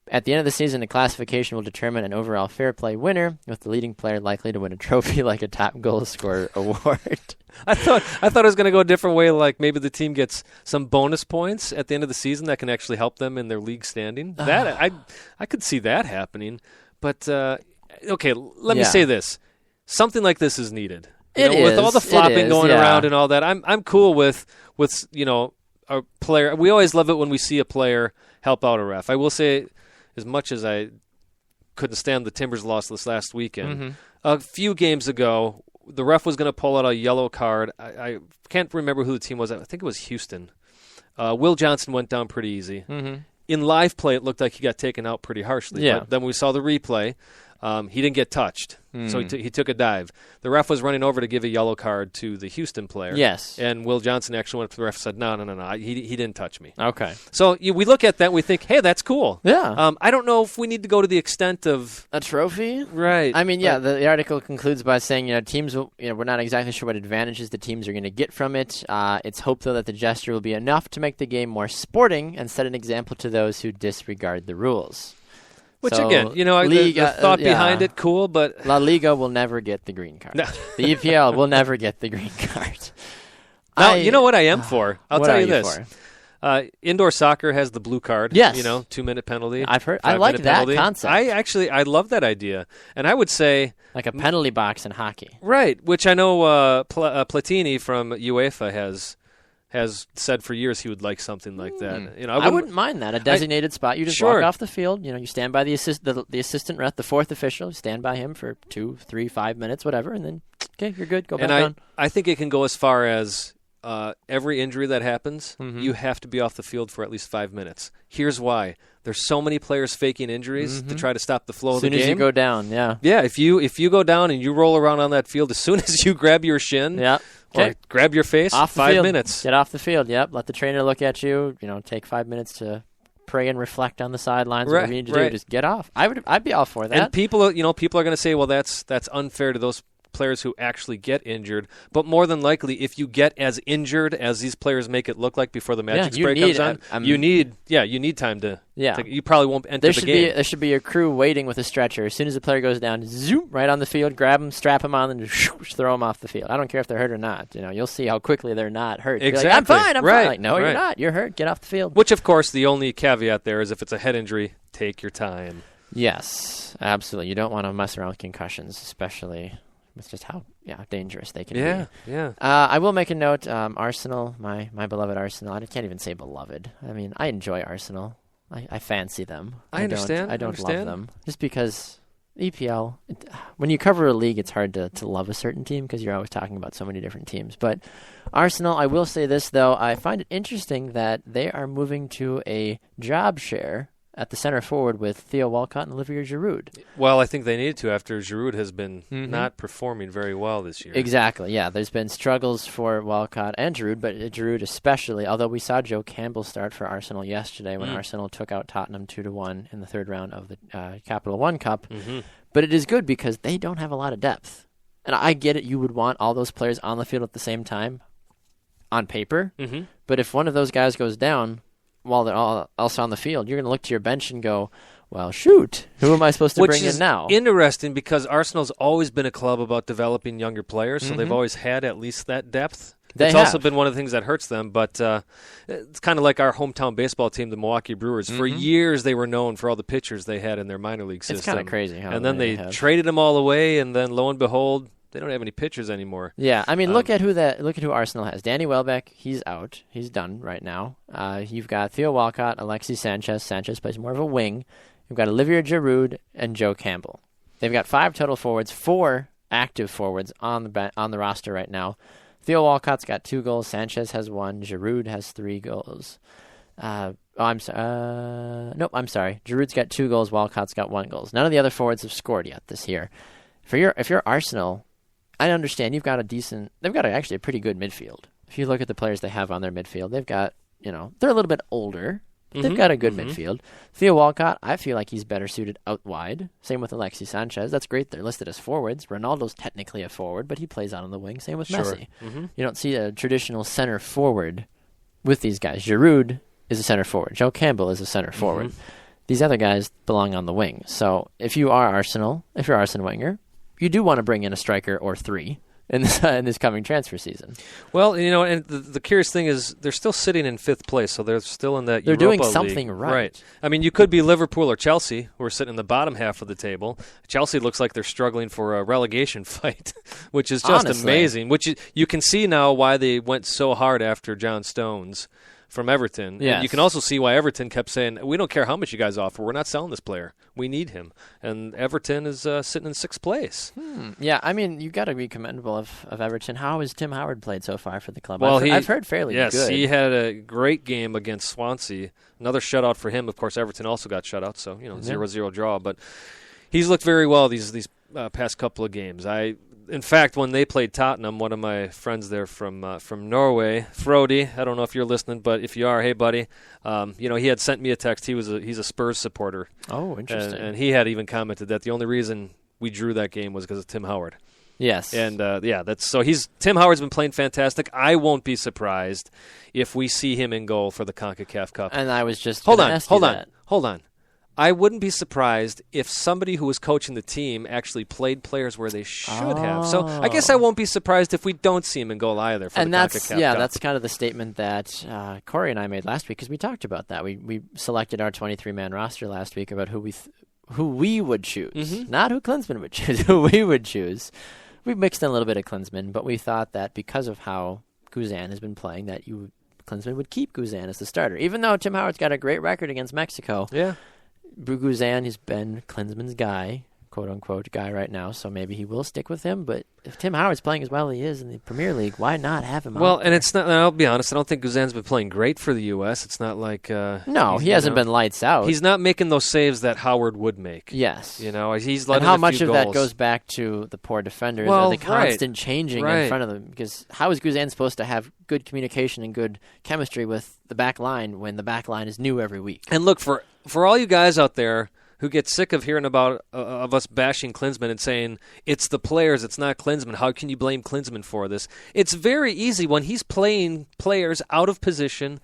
A: At the end of the season, the classification will determine an overall fair play winner, with the leading player likely to win a trophy like a top goal scorer award.
B: I thought it was going to go a different way, like maybe the team gets some bonus points at the end of the season that can actually help them in their league standing. That I could see that happening. But, okay, let me say this. Something like this is needed. With all the flopping going around and all that, I'm cool with a player. We always love it when we see a player help out a ref. I will say, as much as I couldn't stand the Timbers loss this last weekend, a few games ago, the ref was going to pull out a yellow card. I can't remember who the team was. I think it was Houston. Will Johnson went down pretty easy. In live play, it looked like he got taken out pretty harshly.
A: Yeah.
B: But then when we saw the replay, he didn't get touched. So he took a dive. The ref was running over to give a yellow card to the Houston player.
A: Yes.
B: And Will Johnson actually went up to the ref and said, no, he didn't touch me.
A: Okay.
B: So we look at that and we think, hey, that's cool.
A: Yeah.
B: I don't know if we need to go to the extent of
A: a trophy.
B: Right.
A: I mean, the article concludes by saying, teams will, we're not exactly sure what advantages the teams are going to get from it. It's hoped, though, that the gesture will be enough to make the game more sporting and set an example to those who disregard the rules.
B: Which, again, the thought behind it, cool, but
A: La Liga will never get the green card. No. The EPL will never get the green card.
B: Now, you know what I am for? I'll tell you this. Indoor soccer has the blue card.
A: Yes.
B: 2-minute penalty.
A: I've heard. I like that
B: penalty.
A: concept.
B: I love that idea. And I would say,
A: like a penalty box in hockey.
B: Right, which I know Platini from UEFA has has said for years he would like something like that.
A: I wouldn't mind that. A designated spot. You just walk off the field. You stand by the assistant ref, the fourth official. You stand by him for 2, 3, 5 minutes, whatever, and then, okay, you're good. Go back on.
B: I think it can go as far as every injury that happens, you have to be off the field for at least 5 minutes. Here's why. There's so many players faking injuries to try to stop the flow of the game.
A: As soon as you go down, yeah.
B: Yeah, if you go down and you roll around on that field, as soon as you grab your shin or grab your face,
A: off the
B: 5
A: field.
B: minutes.
A: Get off the field, yep. Let the trainer look at you. Take 5 minutes to pray and reflect on the sidelines. Whatever you need to do, just get off. I'd be all for that.
B: And people are going to say, well, that's unfair to those players who actually get injured, but more than likely, if you get as injured as these players make it look like before the magic spray comes on, you need time to. Yeah, you probably won't enter the game.
A: There should be a crew waiting with a stretcher. As soon as the player goes down, zoom right on the field, grab him, strap him on, and just throw him off the field. I don't care if they're hurt or not. You'll see how quickly they're not hurt.
B: Exactly.
A: I'm fine. Like, no, you're not. You're hurt. Get off the field.
B: Which, of course, the only caveat there is if it's a head injury, take your time.
A: Yes, absolutely. You don't want to mess around with concussions, especially. It's just how dangerous they can be.
B: Yeah.
A: I will make a note. Arsenal, my beloved Arsenal. I can't even say beloved. I mean, I enjoy Arsenal. I fancy them.
B: I understand.
A: I don't love them. Just because EPL, when you cover a league, it's hard to love a certain team because you're always talking about so many different teams. But Arsenal, I will say this, though. I find it interesting that they are moving to a job share at the center forward with Theo Walcott and Olivier Giroud.
B: Well, I think they needed to after Giroud has been not performing very well this year.
A: Exactly, yeah. There's been struggles for Walcott and Giroud, but Giroud especially, although we saw Joe Campbell start for Arsenal yesterday when Arsenal took out Tottenham 2-1 in the third round of the Capital One Cup. But it is good because they don't have a lot of depth. And I get it, you would want all those players on the field at the same time on paper, but if one of those guys goes down while they're all else on the field, you're going to look to your bench and go, well, shoot, who am I supposed to bring in now?
B: Which is interesting because Arsenal's always been a club about developing younger players, so they've always had at least that depth. It's also been one of the things that hurts them, but it's kind of like our hometown baseball team, the Milwaukee Brewers. For years, they were known for all the pitchers they had in their minor league system.
A: It's kind of crazy.
B: And then they traded them all away, and then lo and behold, they don't have any pitchers anymore.
A: Yeah, I mean, look at who Arsenal has. Danny Welbeck, he's out. He's done right now. You've got Theo Walcott, Alexis Sanchez. Sanchez plays more of a wing. You've got Olivier Giroud and Joe Campbell. They've got 5 total forwards, 4 active forwards on the roster right now. Theo Walcott's got 2 goals. Sanchez has 1. Giroud has 3 goals. I'm sorry. Giroud's got 2 goals. Walcott's got 1 goal. None of the other forwards have scored yet this year. If you're Arsenal, I understand they've got actually a pretty good midfield. If you look at the players they have on their midfield, they've got, they're a little bit older, but they've got a good midfield. Theo Walcott, I feel like he's better suited out wide. Same with Alexis Sanchez. That's great. They're listed as forwards. Ronaldo's technically a forward, but he plays out on the wing. Same with Messi. You don't see a traditional center forward with these guys. Giroud is a center forward. Joe Campbell is a center forward. These other guys belong on the wing. So if you're Arsenal Wenger, you do want to bring in a striker or 3 in this coming transfer season.
B: Well, and the curious thing is they're still sitting in 5th place, so they're still in that
A: They're
B: Europa
A: doing something
B: League.
A: right.
B: I mean, you could be Liverpool or Chelsea, who are sitting in the bottom half of the table. Chelsea looks like they're struggling for a relegation fight, which is just amazing. Which you can see now why they went so hard after John Stones from Everton.
A: Yes.
B: And you can also see why Everton kept saying, we don't care how much you guys offer, we're not selling this player. We need him. And Everton is sitting in 6th place.
A: Yeah, I mean, you've got to be commendable of Everton. How has Tim Howard played so far for the club?
B: Well,
A: I've heard fairly good.
B: Yes, he had a great game against Swansea. Another shutout for him. Of course, Everton also got shut out, so 0-0 draw. But he's looked very well these past couple of games. In fact, when they played Tottenham, one of my friends there from Norway, Frody, I don't know if you're listening, but if you are, hey buddy, he had sent me a text. He's a Spurs supporter.
A: Oh, interesting.
B: And he had even commented that the only reason we drew that game was because of Tim Howard.
A: Yes.
B: And Tim Howard's been playing fantastic. I won't be surprised if we see him in goal for the CONCACAF Cup.
A: And I was just
B: hold on. I wouldn't be surprised if somebody who was coaching the team actually played players where they should have. So I guess I won't be surprised if we don't see him in goal either for the CONCACAF Cup.
A: That's kind of the statement that Corey and I made last week because we talked about that. We selected our 23-man roster last week about who we would choose, not who Klinsmann would choose, who we would choose. We mixed in a little bit of Klinsmann, but we thought that because of how Guzan has been playing, that Klinsmann would keep Guzan as the starter. Even though Tim Howard's got a great record against Mexico, Guzan has been Klinsmann's guy, quote-unquote guy right now, so maybe he will stick with him. But if Tim Howard's playing as well as he is in the Premier League, why not have him
B: Well, and it's not, I'll be honest, I don't think Guzan's been playing great for the U.S. It's not like...
A: no, he hasn't been lights out.
B: He's not making those saves that Howard would make.
A: Yes.
B: He's letting
A: and how much
B: of
A: that goes back to the poor defenders or the constant changing in front of them? Because how is Guzan supposed to have good communication and good chemistry with the back line when the back line is new every week?
B: And look, for all you guys out there who get sick of hearing about of us bashing Klinsmann and saying, it's the players, it's not Klinsmann, how can you blame Klinsmann for this? It's very easy when he's playing players out of position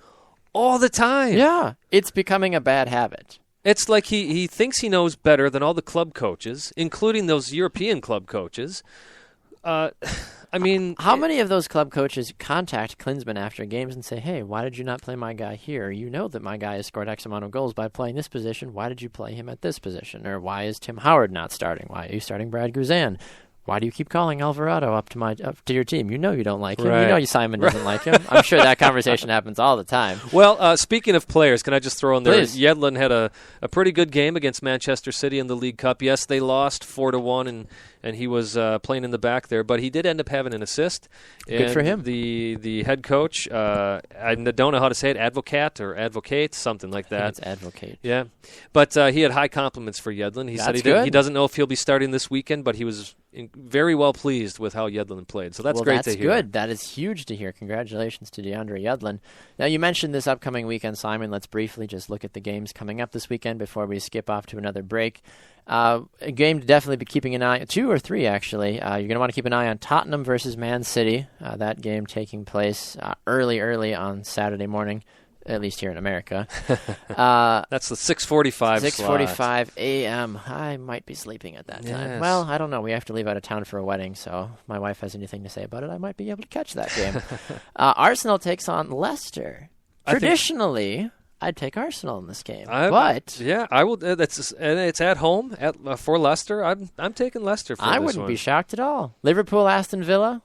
B: all the time.
A: Yeah, it's becoming a bad habit.
B: It's like he thinks he knows better than all the club coaches, including those European club coaches.
A: How many of those club coaches contact Klinsmann after games and say, hey, why did you not play my guy here? You know that my guy has scored X amount of goals by playing this position. Why did you play him at this position? Or why is Tim Howard not starting? Why are you starting Brad Guzan? Why do you keep calling Alvarado up to your team? You know you don't like him.
B: Right.
A: You know Simon doesn't like him. I'm sure that conversation happens all the time.
B: Well, speaking of players, can I just throw in there?
A: Please.
B: Yedlin had a pretty good game against Manchester City in the League Cup. Yes, they lost 4-1, and he was playing in the back there, but he did end up having an assist.
A: Good for him.
B: The head coach, I don't know how to say it, advocate, something like that.
A: I think it's advocate.
B: Yeah, but he had high compliments for Yedlin. He said he doesn't know if he'll be starting this weekend, but he was very well pleased with how Yedlin played. So that's great to hear.
A: That's good. That is huge to hear. Congratulations to DeAndre Yedlin. Now, you mentioned this upcoming weekend, Simon. Let's briefly just look at the games coming up this weekend before we skip off to another break. A game to definitely be keeping an eye on, 2 or 3 actually. You're going to want to keep an eye on Tottenham versus Man City. That game taking place early on Saturday morning, at least here in America.
B: That's the 6:45
A: 6:45 a.m. I might be sleeping at that time.
B: Yes.
A: Well, I don't know. We have to leave out of town for a wedding, so if my wife has anything to say about it, I might be able to catch that game. Arsenal takes on Leicester. Traditionally, I'd take Arsenal in this game, but
B: I will. It's at home for Leicester. I'm taking Leicester for this one.
A: I wouldn't be shocked at all. Liverpool, Aston Villa.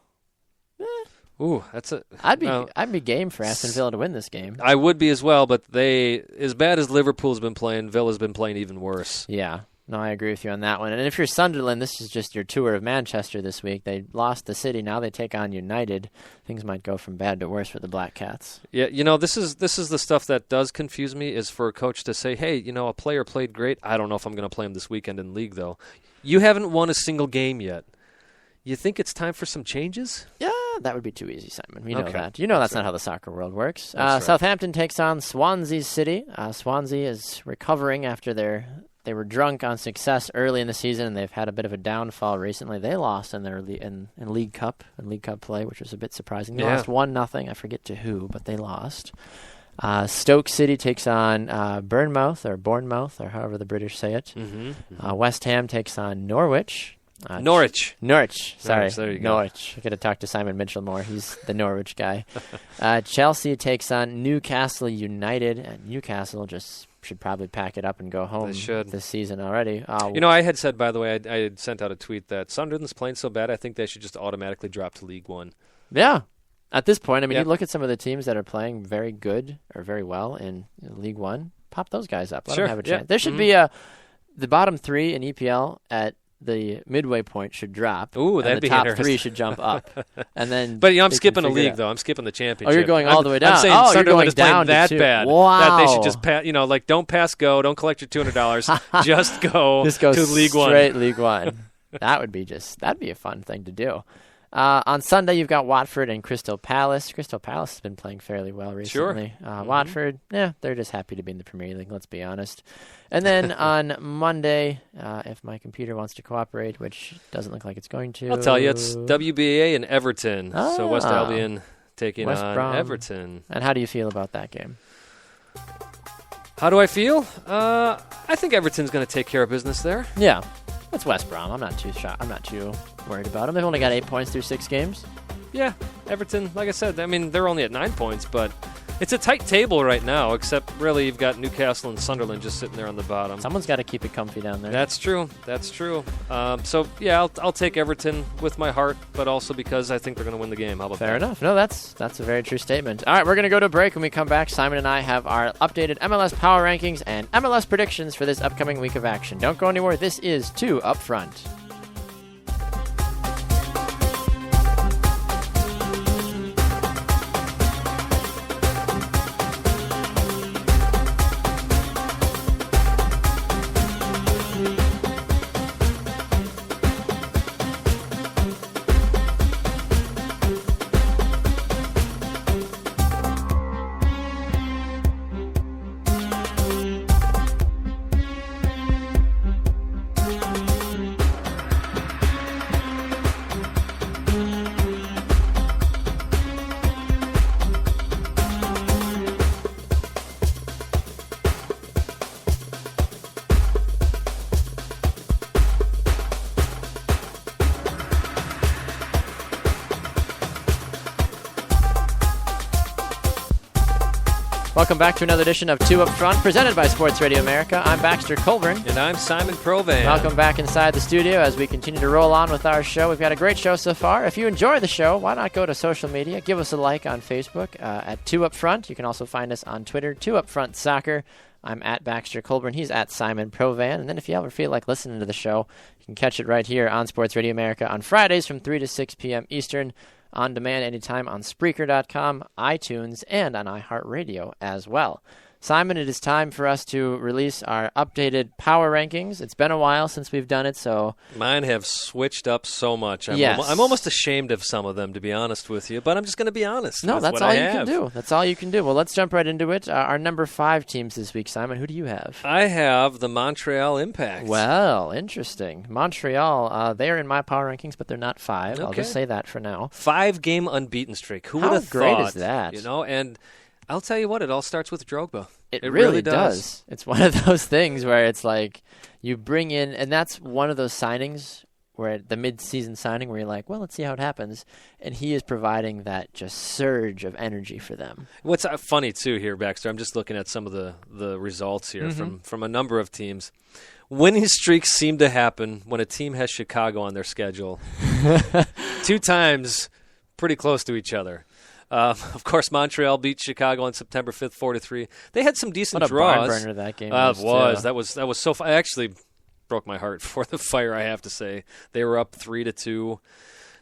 B: Ooh, that's it.
A: I'd be game for Aston Villa to win this game.
B: I would be as well, but as bad as Liverpool's been playing, Villa's been playing even worse.
A: Yeah. No, I agree with you on that one. And if you're Sunderland, this is just your tour of Manchester this week. They lost the City. Now they take on United. Things might go from bad to worse for the Black Cats.
B: Yeah, this is the stuff that does confuse me, is for a coach to say, hey, a player played great. I don't know if I'm going to play him this weekend in league, though. You haven't won a single game yet. You think it's time for some changes?
A: Yeah, that would be too easy, Simon. You know that. You know that's not how the soccer world works.
B: Right.
A: Southampton takes on Swansea City. Swansea is recovering after they were drunk on success early in the season, and they've had a bit of a downfall recently. They lost in their in League Cup play, which was a bit surprising. They lost 1-0. I forget to who, but they lost. Stoke City takes on Bournemouth, or however the British say it.
B: Mm-hmm.
A: West Ham takes on Norwich.
B: Norwich.
A: Sorry.
B: There you go.
A: Norwich. I got to talk to Simon Mitchell more. He's the Norwich guy. Chelsea takes on Newcastle United, and Newcastle just should probably pack it up and go home this season already.
B: I had said, by the way, I had sent out a tweet that Sunderland's playing so bad, I think they should just automatically drop to League One.
A: Yeah. At this point, you look at some of the teams that are playing very good or very well in League One, pop those guys up. Let them have a chance. There should be the bottom 3 in EPL at the midway point should drop.
B: Ooh, that'd be
A: the top
B: interesting.
A: 3 should jump up, and then.
B: But I'm skipping a league though. I'm skipping the championship.
A: Oh, you're going all the way down.
B: I'm saying Sunderland is
A: down
B: playing that bad that they should just pass. Don't pass go. Don't collect your $200. Just go to League One.
A: Straight League One. That'd be a fun thing to do. On Sunday, you've got Watford and Crystal Palace. Crystal Palace has been playing fairly well recently.
B: Sure.
A: Watford, they're just happy to be in the Premier League, let's be honest. And then on Monday, if my computer wants to cooperate, which doesn't look like it's going to.
B: I'll tell you, it's WBA and Everton. So West Albion taking
A: West
B: on
A: Brom.
B: Everton.
A: And how do you feel about that game?
B: How do I feel? I think Everton's going to take care of business there.
A: Yeah. It's West Brom. I'm not too shocked. I'm not too worried about them. They've only got 8 points through 6 games.
B: Yeah, Everton, like I said, they're only at 9 points, but It's a tight table right now, except really you've got Newcastle and Sunderland just sitting there on the bottom.
A: Someone's got to keep it comfy down there.
B: That's true. So, yeah, I'll take Everton with my heart, but also because I think they're going to win the game. How about that?
A: Fair enough. No, that's a very true statement. All right, we're going to go to a break. When we come back, Simon and I have our updated MLS power rankings and MLS predictions for this upcoming week of action. Don't go anywhere. This is 2 Up Front. Welcome back to another edition of 2 Up Front, presented by Sports Radio America. I'm Baxter Colburn.
B: And I'm Simon Provan.
A: Welcome back inside the studio as we continue to roll on with our show. We've got a great show so far. If you enjoy the show, why not go to social media? Give us a like on Facebook at 2 Up Front. You can also find us on Twitter, 2 Up Front Soccer. I'm at Baxter Colburn. He's at Simon Provan. And then if you ever feel like listening to the show, you can catch it right here on Sports Radio America on Fridays from 3 to 6 p.m. Eastern. On demand anytime on Spreaker.com, iTunes, and on iHeartRadio as well. Simon, it is time for us to release our updated power rankings. It's been a while since we've done it, so...
B: Mine have switched up so much. I'm almost ashamed of some of them, to be honest with you, but I'm just going to be honest.
A: No, that's all you can do. That's all you can do. Well, let's jump right into it. Our number 5 teams this week, Simon, who do you have?
B: I have the Montreal Impact.
A: Well, interesting. Montreal, they are in my power rankings, but they're not 5. Okay. I'll just say that for now.
B: 5-game unbeaten streak. Who would have thought?
A: How great is that?
B: You know, and... I'll tell you what, it all starts with Drogba.
A: It really does. It's one of those things where it's like you bring in, and that's one of those signings where the mid-season signing where you're like, well, let's see how it happens. And he is providing that just surge of energy for them.
B: What's funny, too, here, Baxter, I'm just looking at some of the results here from a number of teams. Winning streaks seem to happen when a team has Chicago on their schedule. 2 times pretty close to each other. Of course, Montreal beat Chicago on September 5th, 4-3. They had some decent draws.
A: What a barn burner that game was.
B: That was so fun. I actually broke my heart for the Fire, I have to say. They were up 3-2.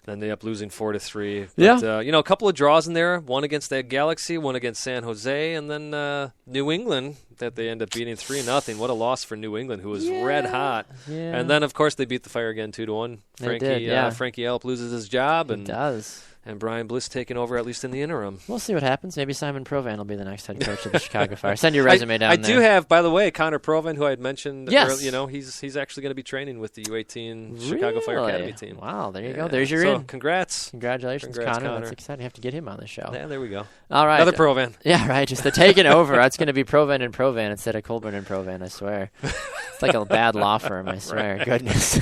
B: Then they ended up losing 4-3. But, a couple of draws in there. One against the Galaxy, one against San Jose, and then New England that they end up beating 3-0. What a loss for New England, who was red hot. Yeah. And then, of course, they beat the Fire again 2-1. Frankie Yelp loses his job.
A: He does.
B: And Brian Bliss taking over, at least in the interim.
A: We'll see what happens. Maybe Simon Provan will be the next head coach of the Chicago Fire. Send your resume down there.
B: I do have, by the way, Connor Provan, who I had mentioned earlier. He's actually going to be training with the U18 Chicago Fire Academy team.
A: Wow, there you go. There's your in.
B: Congrats.
A: Congratulations, Connor. That's exciting. You have to get him on the show.
B: Yeah, there we go.
A: All right.
B: Another Provan.
A: Yeah, right. Just the taking over. It's going to be Provan and Provan instead of Colburn and Provan, I swear. It's like a bad law firm, I swear. Right. Goodness.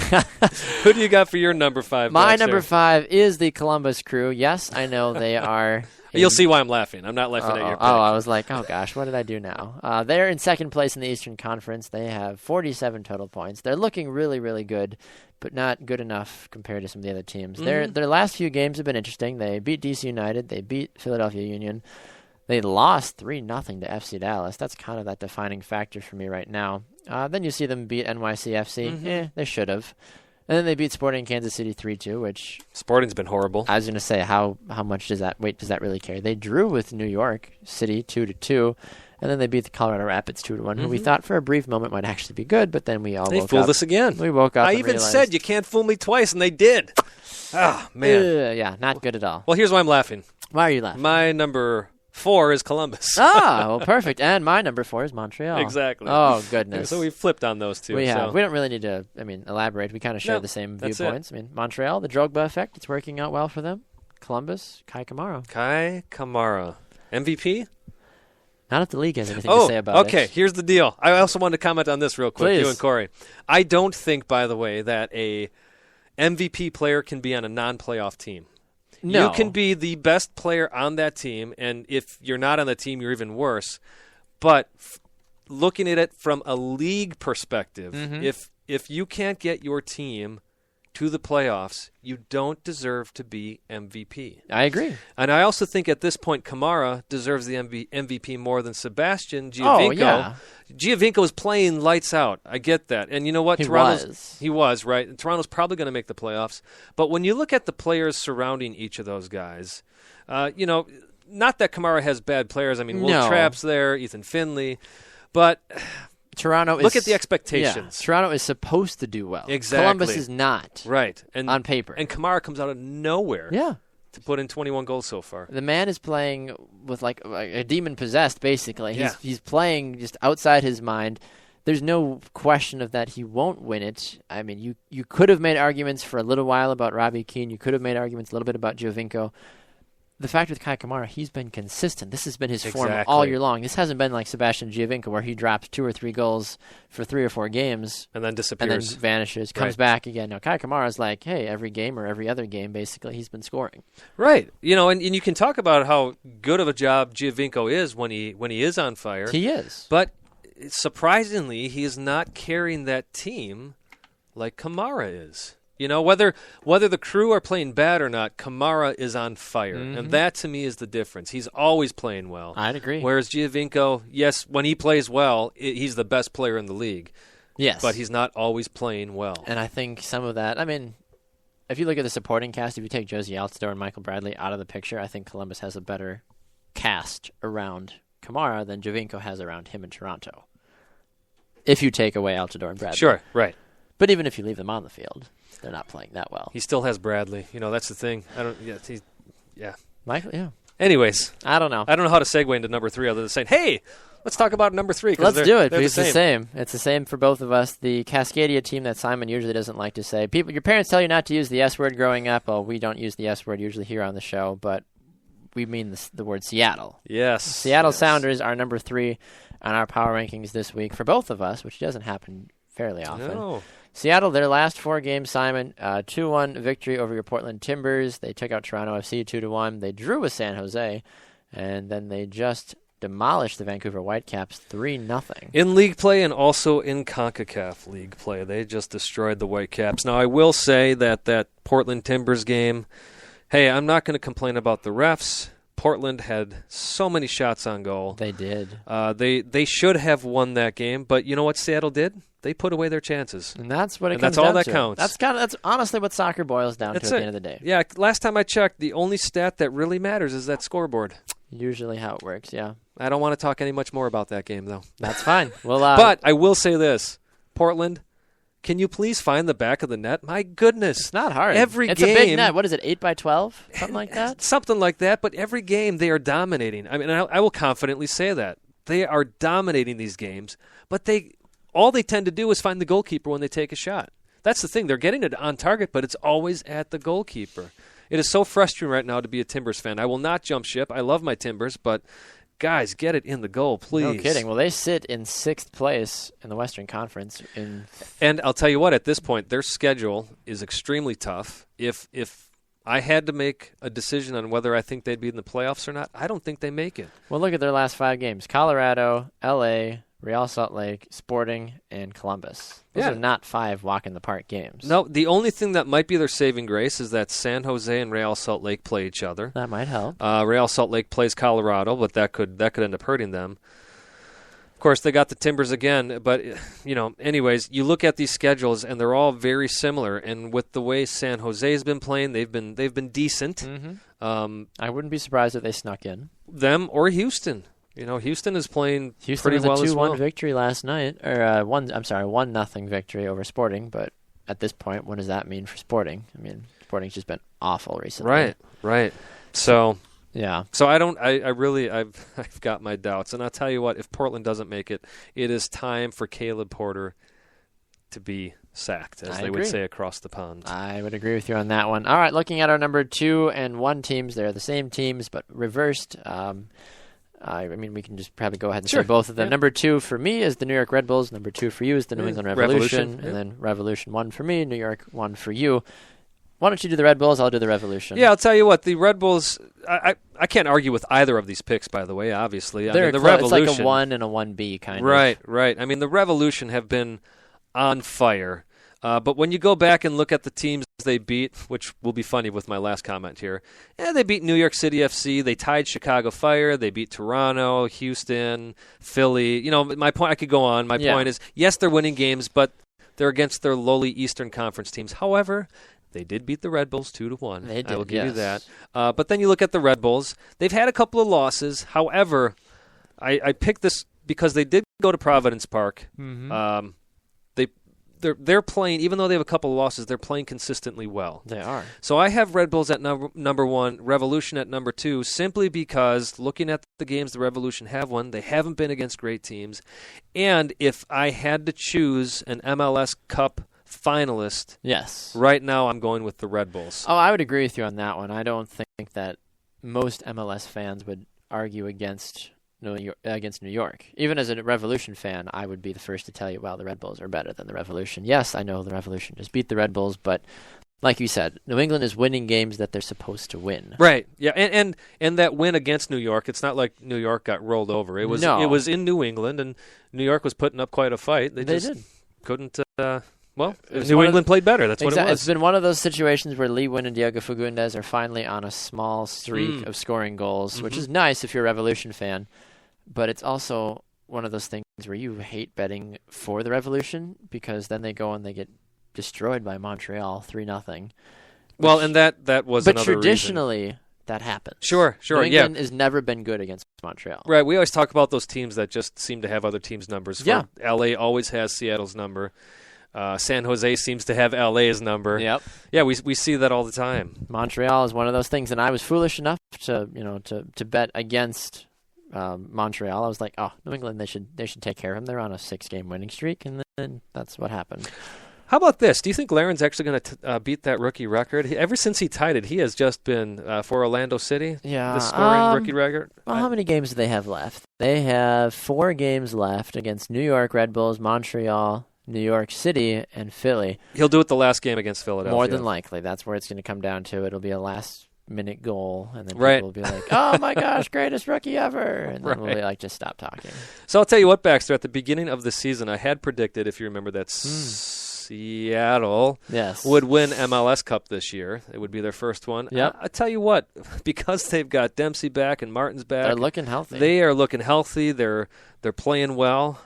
B: Who do you got for your number 5?
A: My number 5 is the Columbus Crew. Yes, I know they are.
B: You'll see why I'm laughing. I'm not laughing at your pick.
A: I was like, oh gosh, what did I do now? They're in second place in the Eastern Conference. They have 47 total points. They're looking really, really good, but not good enough compared to some of the other teams. Their last few games have been interesting. They beat DC United. They beat Philadelphia Union. They lost 3-0 to FC Dallas. That's kind of that defining factor for me right now. Then you see them beat NYCFC. They should have. And then they beat Sporting Kansas City 3-2, which...
B: Sporting's been horrible.
A: I was going to say, how much does that really carry? They drew with New York City 2-2, and then they beat the Colorado Rapids 2-1, who we thought for a brief moment might actually be good, but then we all woke up.
B: They fooled us again.
A: We woke up
B: I even said, you can't fool me twice, and they did. Oh, man.
A: Yeah, not good at all.
B: Well, here's why I'm laughing.
A: Why are you laughing?
B: My number 4 is Columbus.
A: Well, perfect. And my number 4 is Montreal.
B: Exactly.
A: Oh, goodness.
B: So we flipped on those two.
A: We have. We don't really need to, elaborate. We kind of share the same viewpoints. Montreal, the Drogba effect, it's working out well for them. Columbus, Kai Kamara. MVP? Not if the league has anything to say about it.
B: Okay, here's the deal. I also wanted to comment on this real quick, you and Corey. I don't think, by the way, that a MVP player can be on a non-playoff team.
A: No.
B: You can be the best player on that team, and if you're not on the team, you're even worse. But looking at it from a league perspective, if you can't get your team to the playoffs, you don't deserve to be MVP.
A: I agree.
B: And I also think at this point, Kamara deserves the MVP more than Sebastian Giovinco.
A: Oh, yeah.
B: Giovinco is playing lights out. I get that. And you know what? He was, right? And Toronto's probably going to make the playoffs. But when you look at the players surrounding each of those guys, not that Kamara has bad players. I mean, Will Trapp's there, Ethan Finley. But look at the expectations.
A: Yeah, Toronto is supposed to do well.
B: Exactly.
A: Columbus is not.
B: Right.
A: On paper.
B: And Kamara comes out of nowhere.
A: Yeah.
B: To put in 21 goals so far.
A: The man is playing with like a demon possessed, basically. He's playing just outside his mind. There's no question of that he won't win it. I mean, you could have made arguments for a little while about Robbie Keane. You could have made arguments a little bit about Giovinco. The fact with Kai Kamara, he's been consistent. This has been his form all year long. This hasn't been like Sebastian Giovinco where he drops 2 or 3 goals for 3 or 4 games.
B: And then disappears.
A: And then vanishes, comes back again. Now, Kai Kamara's like, hey, every game or every other game, basically, he's been scoring.
B: Right. And you can talk about how good of a job Giovinco is when he is on fire.
A: He is.
B: But surprisingly, he is not carrying that team like Kamara is. Whether the crew are playing bad or not, Kamara is on fire. And that, to me, is the difference. He's always playing well.
A: I'd agree.
B: Whereas Giovinco, yes, when he plays well, he's the best player in the league.
A: Yes.
B: But he's not always playing well.
A: And I think some of that, I mean, if you look at the supporting cast, if you take Josie Altidore and Michael Bradley out of the picture, I think Columbus has a better cast around Kamara than Giovinco has around him in Toronto. If you take away Altidore and Bradley.
B: Sure, right.
A: But even if you leave them on the field, they're not playing that well.
B: He still has Bradley. That's the thing.
A: Michael, yeah.
B: Anyways.
A: I don't know.
B: I don't know how to segue into number 3 other than saying, hey, let's talk about number 3.
A: Let's do it, because it's the same. It's the same for both of us. The Cascadia team that Simon usually doesn't like to say. Your parents tell you not to use the S word growing up. Well, we don't use the S word usually here on the show, but we mean the word Seattle.
B: Yes.
A: Seattle Sounders are number 3 on our power rankings this week for both of us, which doesn't happen fairly often.
B: No.
A: Seattle, their last 4 games, Simon, 2-1 victory over your Portland Timbers. They took out Toronto FC 2-1. They drew with San Jose, and then they just demolished the Vancouver Whitecaps 3-0.
B: In league play and also in CONCACAF league play, they just destroyed the Whitecaps. Now, I will say that Portland Timbers game, hey, I'm not going to complain about the refs. Portland had so many shots on goal.
A: They did.
B: They should have won that game, but you know what Seattle did? They put away their chances.
A: And that's what it
B: comes
A: down to.
B: That's all that counts.
A: That's honestly what soccer boils down to at the end of the day.
B: Yeah, last time I checked, the only stat that really matters is that scoreboard.
A: Usually how it works, yeah.
B: I don't want to talk any much more about that game, though.
A: That's fine. Well,
B: but I will say this. Portland, can you please find the back of the net? My goodness.
A: It's not hard.
B: It's
A: a big net. What is it, 8 by 12? Something like that?
B: Something like that, but every game they are dominating. I mean, I will confidently say that. They are dominating these games, but all they tend to do is find the goalkeeper when they take a shot. That's the thing. They're getting it on target, but it's always at the goalkeeper. It is so frustrating right now to be a Timbers fan. I will not jump ship. I love my Timbers, but guys, get it in the goal, please.
A: No kidding. Well, they sit in 6th place in the Western Conference.
B: And I'll tell you what, at this point, their schedule is extremely tough. If I had to make a decision on whether I think they'd be in the playoffs or not, I don't think they make it.
A: Well, look at their last 5 games. Colorado, L.A., Real Salt Lake, Sporting, and Columbus. Those are not 5 walk-in-the-park games.
B: No, the only thing that might be their saving grace is that San Jose and Real Salt Lake play each other.
A: That might help.
B: Real Salt Lake plays Colorado, but that could end up hurting them. Of course, they got the Timbers again, but anyways, you look at these schedules and they're all very similar. And with the way San Jose has been playing, they've been decent.
A: Mm-hmm. I wouldn't be surprised if they snuck in.
B: Them or Houston. Houston is playing pretty well as well.
A: Houston was a 2-1 victory last night, or 1-0 victory over Sporting. But at this point, what does that mean for Sporting? I mean, Sporting's just been awful recently.
B: Right. So
A: yeah.
B: So I've got my doubts, and I'll tell you what: if Portland doesn't make it, it is time for Caleb Porter to be sacked, as they would say across the pond.
A: I would agree with you on that one. All right, looking at our number 2 and 1 teams, they're the same teams but reversed. I mean, we can just probably go ahead and say both of them. Yeah. Number 2 for me is the New York Red Bulls. Number 2 for you is the New England Revolution. And then Revolution 1 for me, New York 1 for you. Why don't you do the Red Bulls? I'll do the Revolution.
B: Yeah, I'll tell you what. The Red Bulls, I can't argue with either of these picks, by the way, obviously. The Revolution.
A: It's like a 1 and a 1B kind of.
B: Right. I mean, the Revolution have been on fire. But when you go back and look at the teams they beat, which will be funny with my last comment here, they beat New York City FC, they tied Chicago Fire, they beat Toronto, Houston, Philly. You know, my point, I could go on. My point is, yes, they're winning games, but they're against their lowly Eastern Conference teams. However, they did beat the Red Bulls 2-1.
A: They did,
B: I will give you that. But then you look at the Red Bulls. They've had a couple of losses. However, I picked this because they did go to Providence Park. Mm-hmm. They're playing, even though they have a couple of losses, they're playing consistently well.
A: They are.
B: So I have Red Bulls at number 1, Revolution at number 2, simply because looking at the games the Revolution have won, they haven't been against great teams. And if I had to choose an MLS Cup finalist, right now I'm going with the Red Bulls.
A: Oh, I would agree with you on that one. I don't think that most MLS fans would argue against New York. Even as a Revolution fan, I would be the first to tell you, well, the Red Bulls are better than the Revolution. Yes, I know the Revolution just beat the Red Bulls, but like you said, New England is winning games that they're supposed to win.
B: Right. Yeah, and that win against New York, it's not like New York got rolled over. It was in New England, and New York was putting up quite a fight. They just couldn't. New England played better. That's what it was.
A: It's been one of those situations where Lee Wynn and Diego Fagundes are finally on a small streak of scoring goals, which is nice if you're a Revolution fan. But it's also one of those things where you hate betting for the Revolution because then they go and they get destroyed by Montreal 3-0.
B: Well, and that was another reason. But
A: traditionally, that happens.
B: Sure.
A: New England has never been good against Montreal.
B: Right. We always talk about those teams that just seem to have other teams' numbers. L.A. always has Seattle's number. San Jose seems to have LA's number.
A: Yep.
B: Yeah, we see that all the time.
A: Montreal is one of those things, and I was foolish enough to bet against Montreal. I was like, New England, they should take care of him. They're on a 6-game winning streak, and then that's what happened.
B: How about this? Do you think Laren's actually going to beat that rookie record? Ever since he tied it, he has just been for Orlando City.
A: Yeah,
B: the scoring rookie record.
A: Well, how many games do they have left? They have 4 games left against New York Red Bulls, Montreal, New York City, and Philly.
B: He'll do it the last game against Philadelphia.
A: More than likely. That's where it's going to come down to. It'll be a last-minute goal, and then people will be like, oh, my gosh, greatest rookie ever. And then we'll be like, just stop talking.
B: So I'll tell you what, Baxter, at the beginning of the season, I had predicted, if you remember, that Seattle would win MLS Cup this year. It would be their first one.
A: Yep.
B: I tell you what, because they've got Dempsey back and Martin's back.
A: They're looking healthy.
B: They are looking healthy. They're playing well.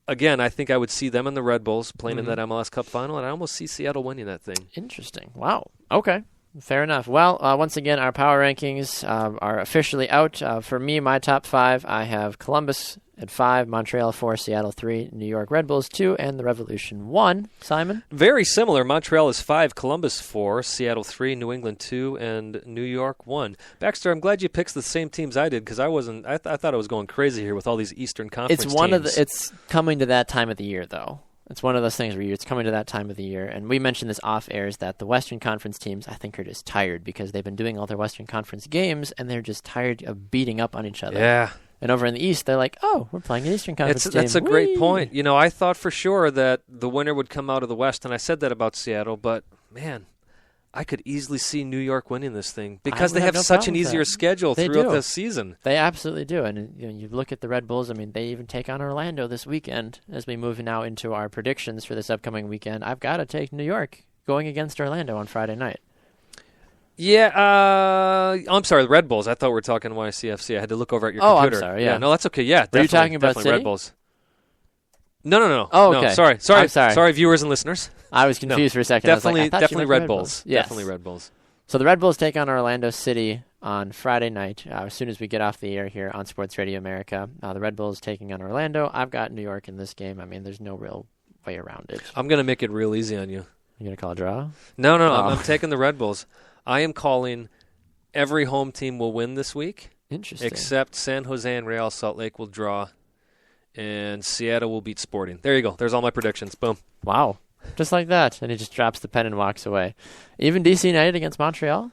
B: Again, I think I would see them and the Red Bulls playing in that MLS Cup final, and I almost see Seattle winning that thing.
A: Interesting. Wow. Okay. Fair enough. Well, once again, our power rankings are officially out. For me, my top 5, I have Columbus at 5, Montreal 4, Seattle 3, New York Red Bulls 2, and the Revolution 1. Simon?
B: Very similar. Montreal is 5, Columbus 4, Seattle 3, New England 2, and New York 1. Baxter, I'm glad you picked the same teams I did because I wasn't. I thought I was going crazy here with all these Eastern Conference teams.
A: It's coming to that time of the year, though. It's one of those things where it's coming to that time of the year. And we mentioned this off air is that the Western Conference teams, I think, are just tired because they've been doing all their Western Conference games, and they're just tired of beating up on each other.
B: Yeah.
A: And over in the East, they're like, oh, we're playing an Eastern Conference team.
B: That's a great point. You know, I thought for sure that the winner would come out of the West, and I said that about Seattle, but, man, I could easily see New York winning this thing because they have such an easier schedule throughout the season.
A: They absolutely do. And you look at the Red Bulls, I mean, they even take on Orlando this weekend. As we move now into our predictions for this upcoming weekend, I've got to take New York going against Orlando on Friday night.
B: Yeah, I'm sorry, the Red Bulls. I thought we were talking YCFC. I had to look over at your computer.
A: I'm sorry, yeah.
B: No, that's okay, yeah.
A: Were you talking about
B: Red Bulls? No.
A: Oh, okay.
B: No, sorry.
A: I'm sorry.
B: Sorry, viewers and listeners.
A: I was confused for a second.
B: Definitely Red Bulls.
A: Yes.
B: Definitely Red Bulls.
A: So the Red Bulls take on Orlando City on Friday night. As soon as we get off the air here on Sports Radio America, the Red Bulls taking on Orlando. I've got New York in this game. I mean, there's no real way around it.
B: I'm going to make it real easy on you.
A: You going to call a draw?
B: No. I'm taking the Red Bulls. I am calling every home team will win this week.
A: Interesting.
B: Except San Jose and Real Salt Lake will draw, and Seattle will beat Sporting. There you go. There's all my predictions. Boom.
A: Wow. Just like that. And he just drops the pen and walks away. Even DC United against Montreal?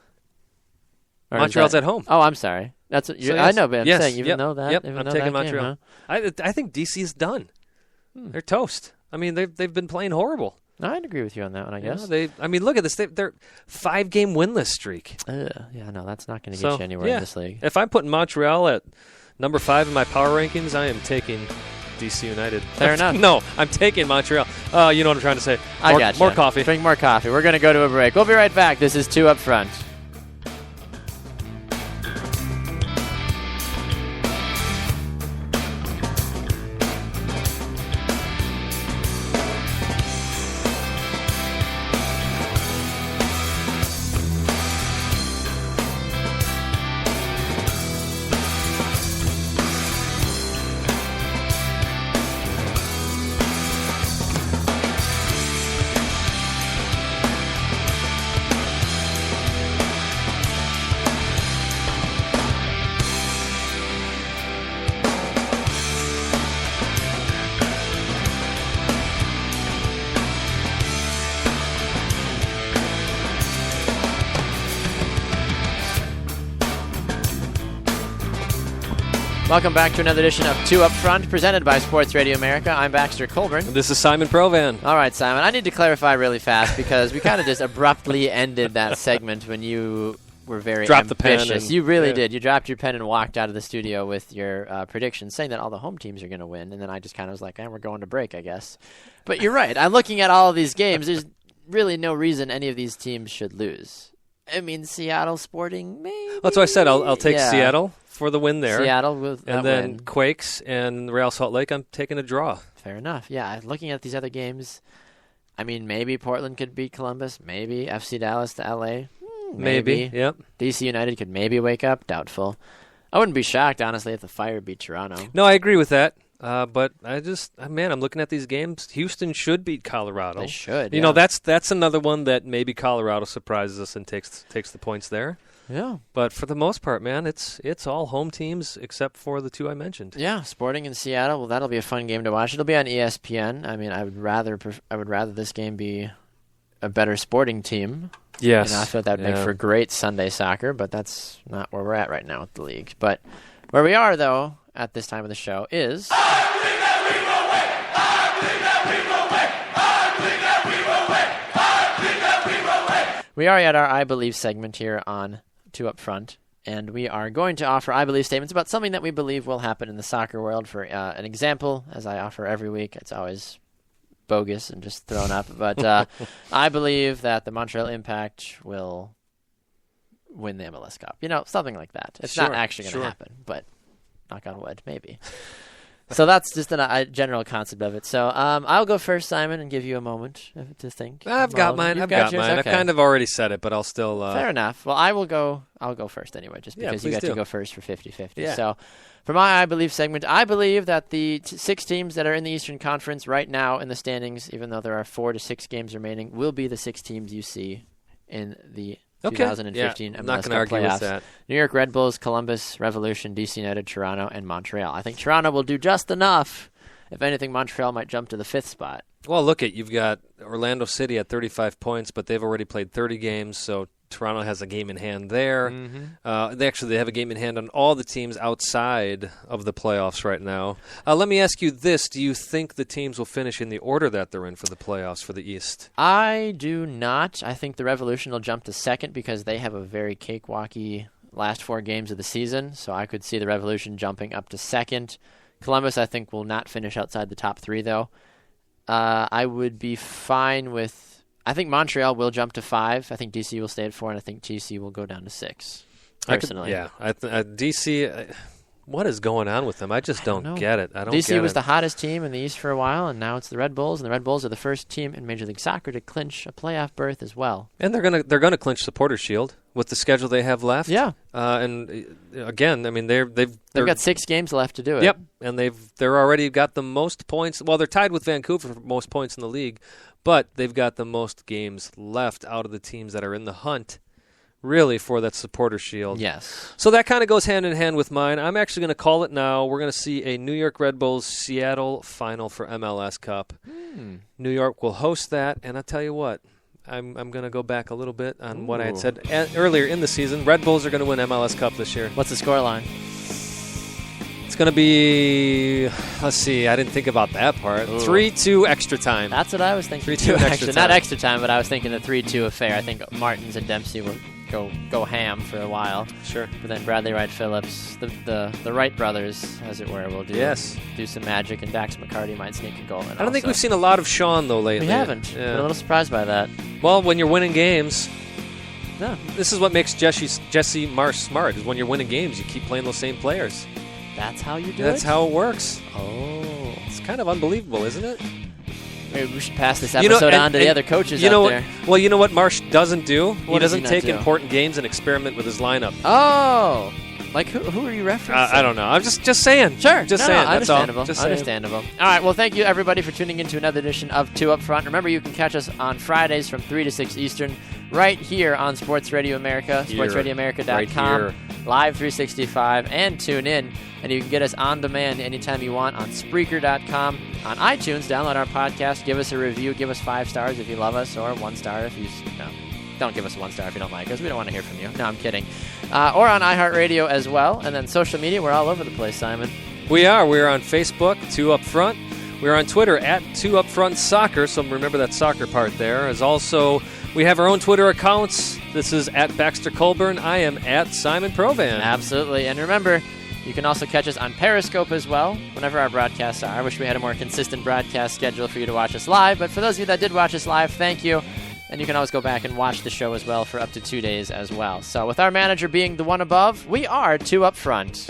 B: Montreal's at home.
A: Oh, I'm sorry. That's what
B: yes.
A: I know, but I'm saying even though that.
B: Yep,
A: even
B: I'm
A: though
B: taking
A: that
B: Montreal.
A: Game, huh?
B: I think DC's done. They're toast. I mean, they've been playing horrible.
A: I'd agree with you on that one, I guess.
B: Look at this. They're 5-game winless streak.
A: Yeah, no, that's not going to get you anywhere in this league.
B: If I'm putting Montreal at number 5 in my power rankings, I am taking DC United.
A: Fair enough.
B: No, I'm taking Montreal. You know what I'm trying to say.
A: I got you.
B: More coffee.
A: Drink more coffee. We're going to go to a break. We'll be right back. This is 2 Up Front. Welcome back to another edition of 2 Up Front, presented by Sports Radio America. I'm Baxter Colburn.
B: This is Simon Provan.
A: All right, Simon, I need to clarify really fast because we kind of just abruptly ended that segment when you were very
B: dropped
A: ambitious.
B: The pen.
A: You really did. You dropped your pen and walked out of the studio with your predictions, saying that all the home teams are going to win. And then I just kind of was like, we're going to break, I guess. But you're right. I'm looking at all of these games. There's really no reason any of these teams should lose. I mean, Seattle Sporting, maybe.
B: That's what I said. I'll take Seattle for the win there.
A: Seattle with that
B: and then
A: win.
B: Quakes and Real Salt Lake, I'm taking a draw.
A: Fair enough. Yeah, looking at these other games, I mean, maybe Portland could beat Columbus. Maybe FC Dallas to LA. Maybe.
B: Yep.
A: DC United could maybe wake up. Doubtful. I wouldn't be shocked, honestly, if the Fire beat Toronto.
B: No, I agree with that. But I just, I'm looking at these games. Houston should beat Colorado.
A: They should.
B: You know, that's another one that maybe Colorado surprises us and takes the points there.
A: Yeah.
B: But for the most part, man, it's all home teams except for the 2 I mentioned.
A: Yeah, Sporting and Seattle. Well, that'll be a fun game to watch. It'll be on ESPN. I mean, I would rather this game be a better Sporting team.
B: Yes.
A: I feel that would make for great Sunday soccer, but that's not where we're at right now with the league. But where we are, though, at this time of the show is... We are at our I Believe segment here on 2 Up Front, and we are going to offer I Believe statements about something that we believe will happen in the soccer world. For an example, as I offer every week, it's always bogus and just thrown up, but I believe that the Montreal Impact will win the MLS Cup. You know, something like that. It's not actually going to happen, but knock on wood, maybe. So that's just a general concept of it. So I'll go first, Simon, and give you a moment to think.
B: I've got mine. Okay. I've kind of already said it, but I'll still...
A: Fair enough. Well, I'll go first anyway, just because you got to go first for 50-50.
B: Yeah.
A: So for my I Believe segment, I believe that the 6 teams that are in the Eastern Conference right now in the standings, even though there are 4 to 6 games remaining, will be the 6 teams you see in the 2015 MLS
B: I'm not
A: Cup
B: gonna argue
A: playoffs.
B: with that.
A: New York Red Bulls, Columbus, Revolution, DC United, Toronto, and Montreal. I think Toronto will do just enough. If anything, Montreal might jump to the 5th spot.
B: Well, look you've got Orlando City at 35 points, but they've already played 30 games, so Toronto has a game in hand there. Mm-hmm. They have a game in hand on all the teams outside of the playoffs right now. Let me ask you this. Do you think the teams will finish in the order that they're in for the playoffs for the East?
A: I do not. I think the Revolution will jump to 2nd because they have a very cakewalky last 4 games of the season, so I could see the Revolution jumping up to 2nd. Columbus, I think, will not finish outside the top 3, though. I would be fine with... I think Montreal will jump to 5. I think DC will stay at 4, and I think TC will go down to 6, personally.
B: DC... what is going on with them? I just don't get it.
A: DC was the hottest team in the East for a while, and now it's the Red Bulls, and the Red Bulls are the first team in Major League Soccer to clinch a playoff berth as well.
B: And they're gonna clinch Supporters Shield with the schedule they have left.
A: Yeah.
B: And again, I mean they've
A: got 6 games left to do it.
B: Yep. And they're already got the most points. Well, they're tied with Vancouver for most points in the league, but they've got the most games left out of the teams that are in the hunt. Really, for that Supporter Shield.
A: Yes.
B: So that kind of goes hand in hand with mine. I'm actually going to call it now. We're going to see a New York Red Bulls Seattle final for MLS Cup. New York will host that, and I'll tell you what, I'm going to go back a little bit on what I had said earlier in the season. Red Bulls are going to win MLS Cup this year.
A: What's the scoreline?
B: It's going to be, let's see, I didn't think about that part. 3-2 extra time.
A: That's what I was thinking.
B: 3-2 extra time.
A: Not extra time, but I was thinking the 3-2 affair. I think Martins and Dempsey will go ham for a while.
B: Sure.
A: But then Bradley Wright Phillips, the Wright brothers, as it were, will do some magic, and Dax McCarty might sneak a goal in.
B: I don't think we've seen a lot of Sean, though, lately.
A: We haven't. Yeah. Been a little surprised by that.
B: Well, when you're winning games...
A: No.
B: This is what makes Jesse Marsh smart, is when you're winning games, you keep playing those same players.
A: That's how you do it?
B: That's how it works.
A: Oh.
B: It's kind of unbelievable, isn't it?
A: Maybe we should pass this episode on to the other coaches out there.
B: Well, you know what Marsh doesn't do?
A: He
B: doesn't take important games and experiment with his lineup.
A: Oh. Like, who are you referencing?
B: I don't know. I'm just saying.
A: Sure.
B: Just saying. That's
A: understandable.
B: all. Just
A: understandable. All right. Well, thank you, everybody, for tuning in to another edition of 2 Up Front. Remember, you can catch us on Fridays from 3 to 6 Eastern right here on Sports Radio America, sportsradioamerica.com,
B: right
A: live 365, and tune in. And you can get us on demand anytime you want on Spreaker.com, on iTunes. Download our podcast. Give us a review. Give us 5 stars if you love us, or 1 star if you no. Don't give us a 1 star if you don't like us. We don't want to hear from you. No, I'm kidding. Or on iHeartRadio as well. And then social media, we're all over the place, Simon.
B: We are. We're on Facebook, 2 Up Front. We're on Twitter at 2 Up Front Soccer. So remember that soccer part there. As also, we have our own Twitter accounts. This is at Baxter Colburn. I am at Simon Provan.
A: Absolutely. And remember, you can also catch us on Periscope as well, whenever our broadcasts are. I wish we had a more consistent broadcast schedule for you to watch us live. But for those of you that did watch us live, thank you. And you can always go back and watch the show as well for up to 2 days as well. So with our manager being the one above, we are 2 Up Front.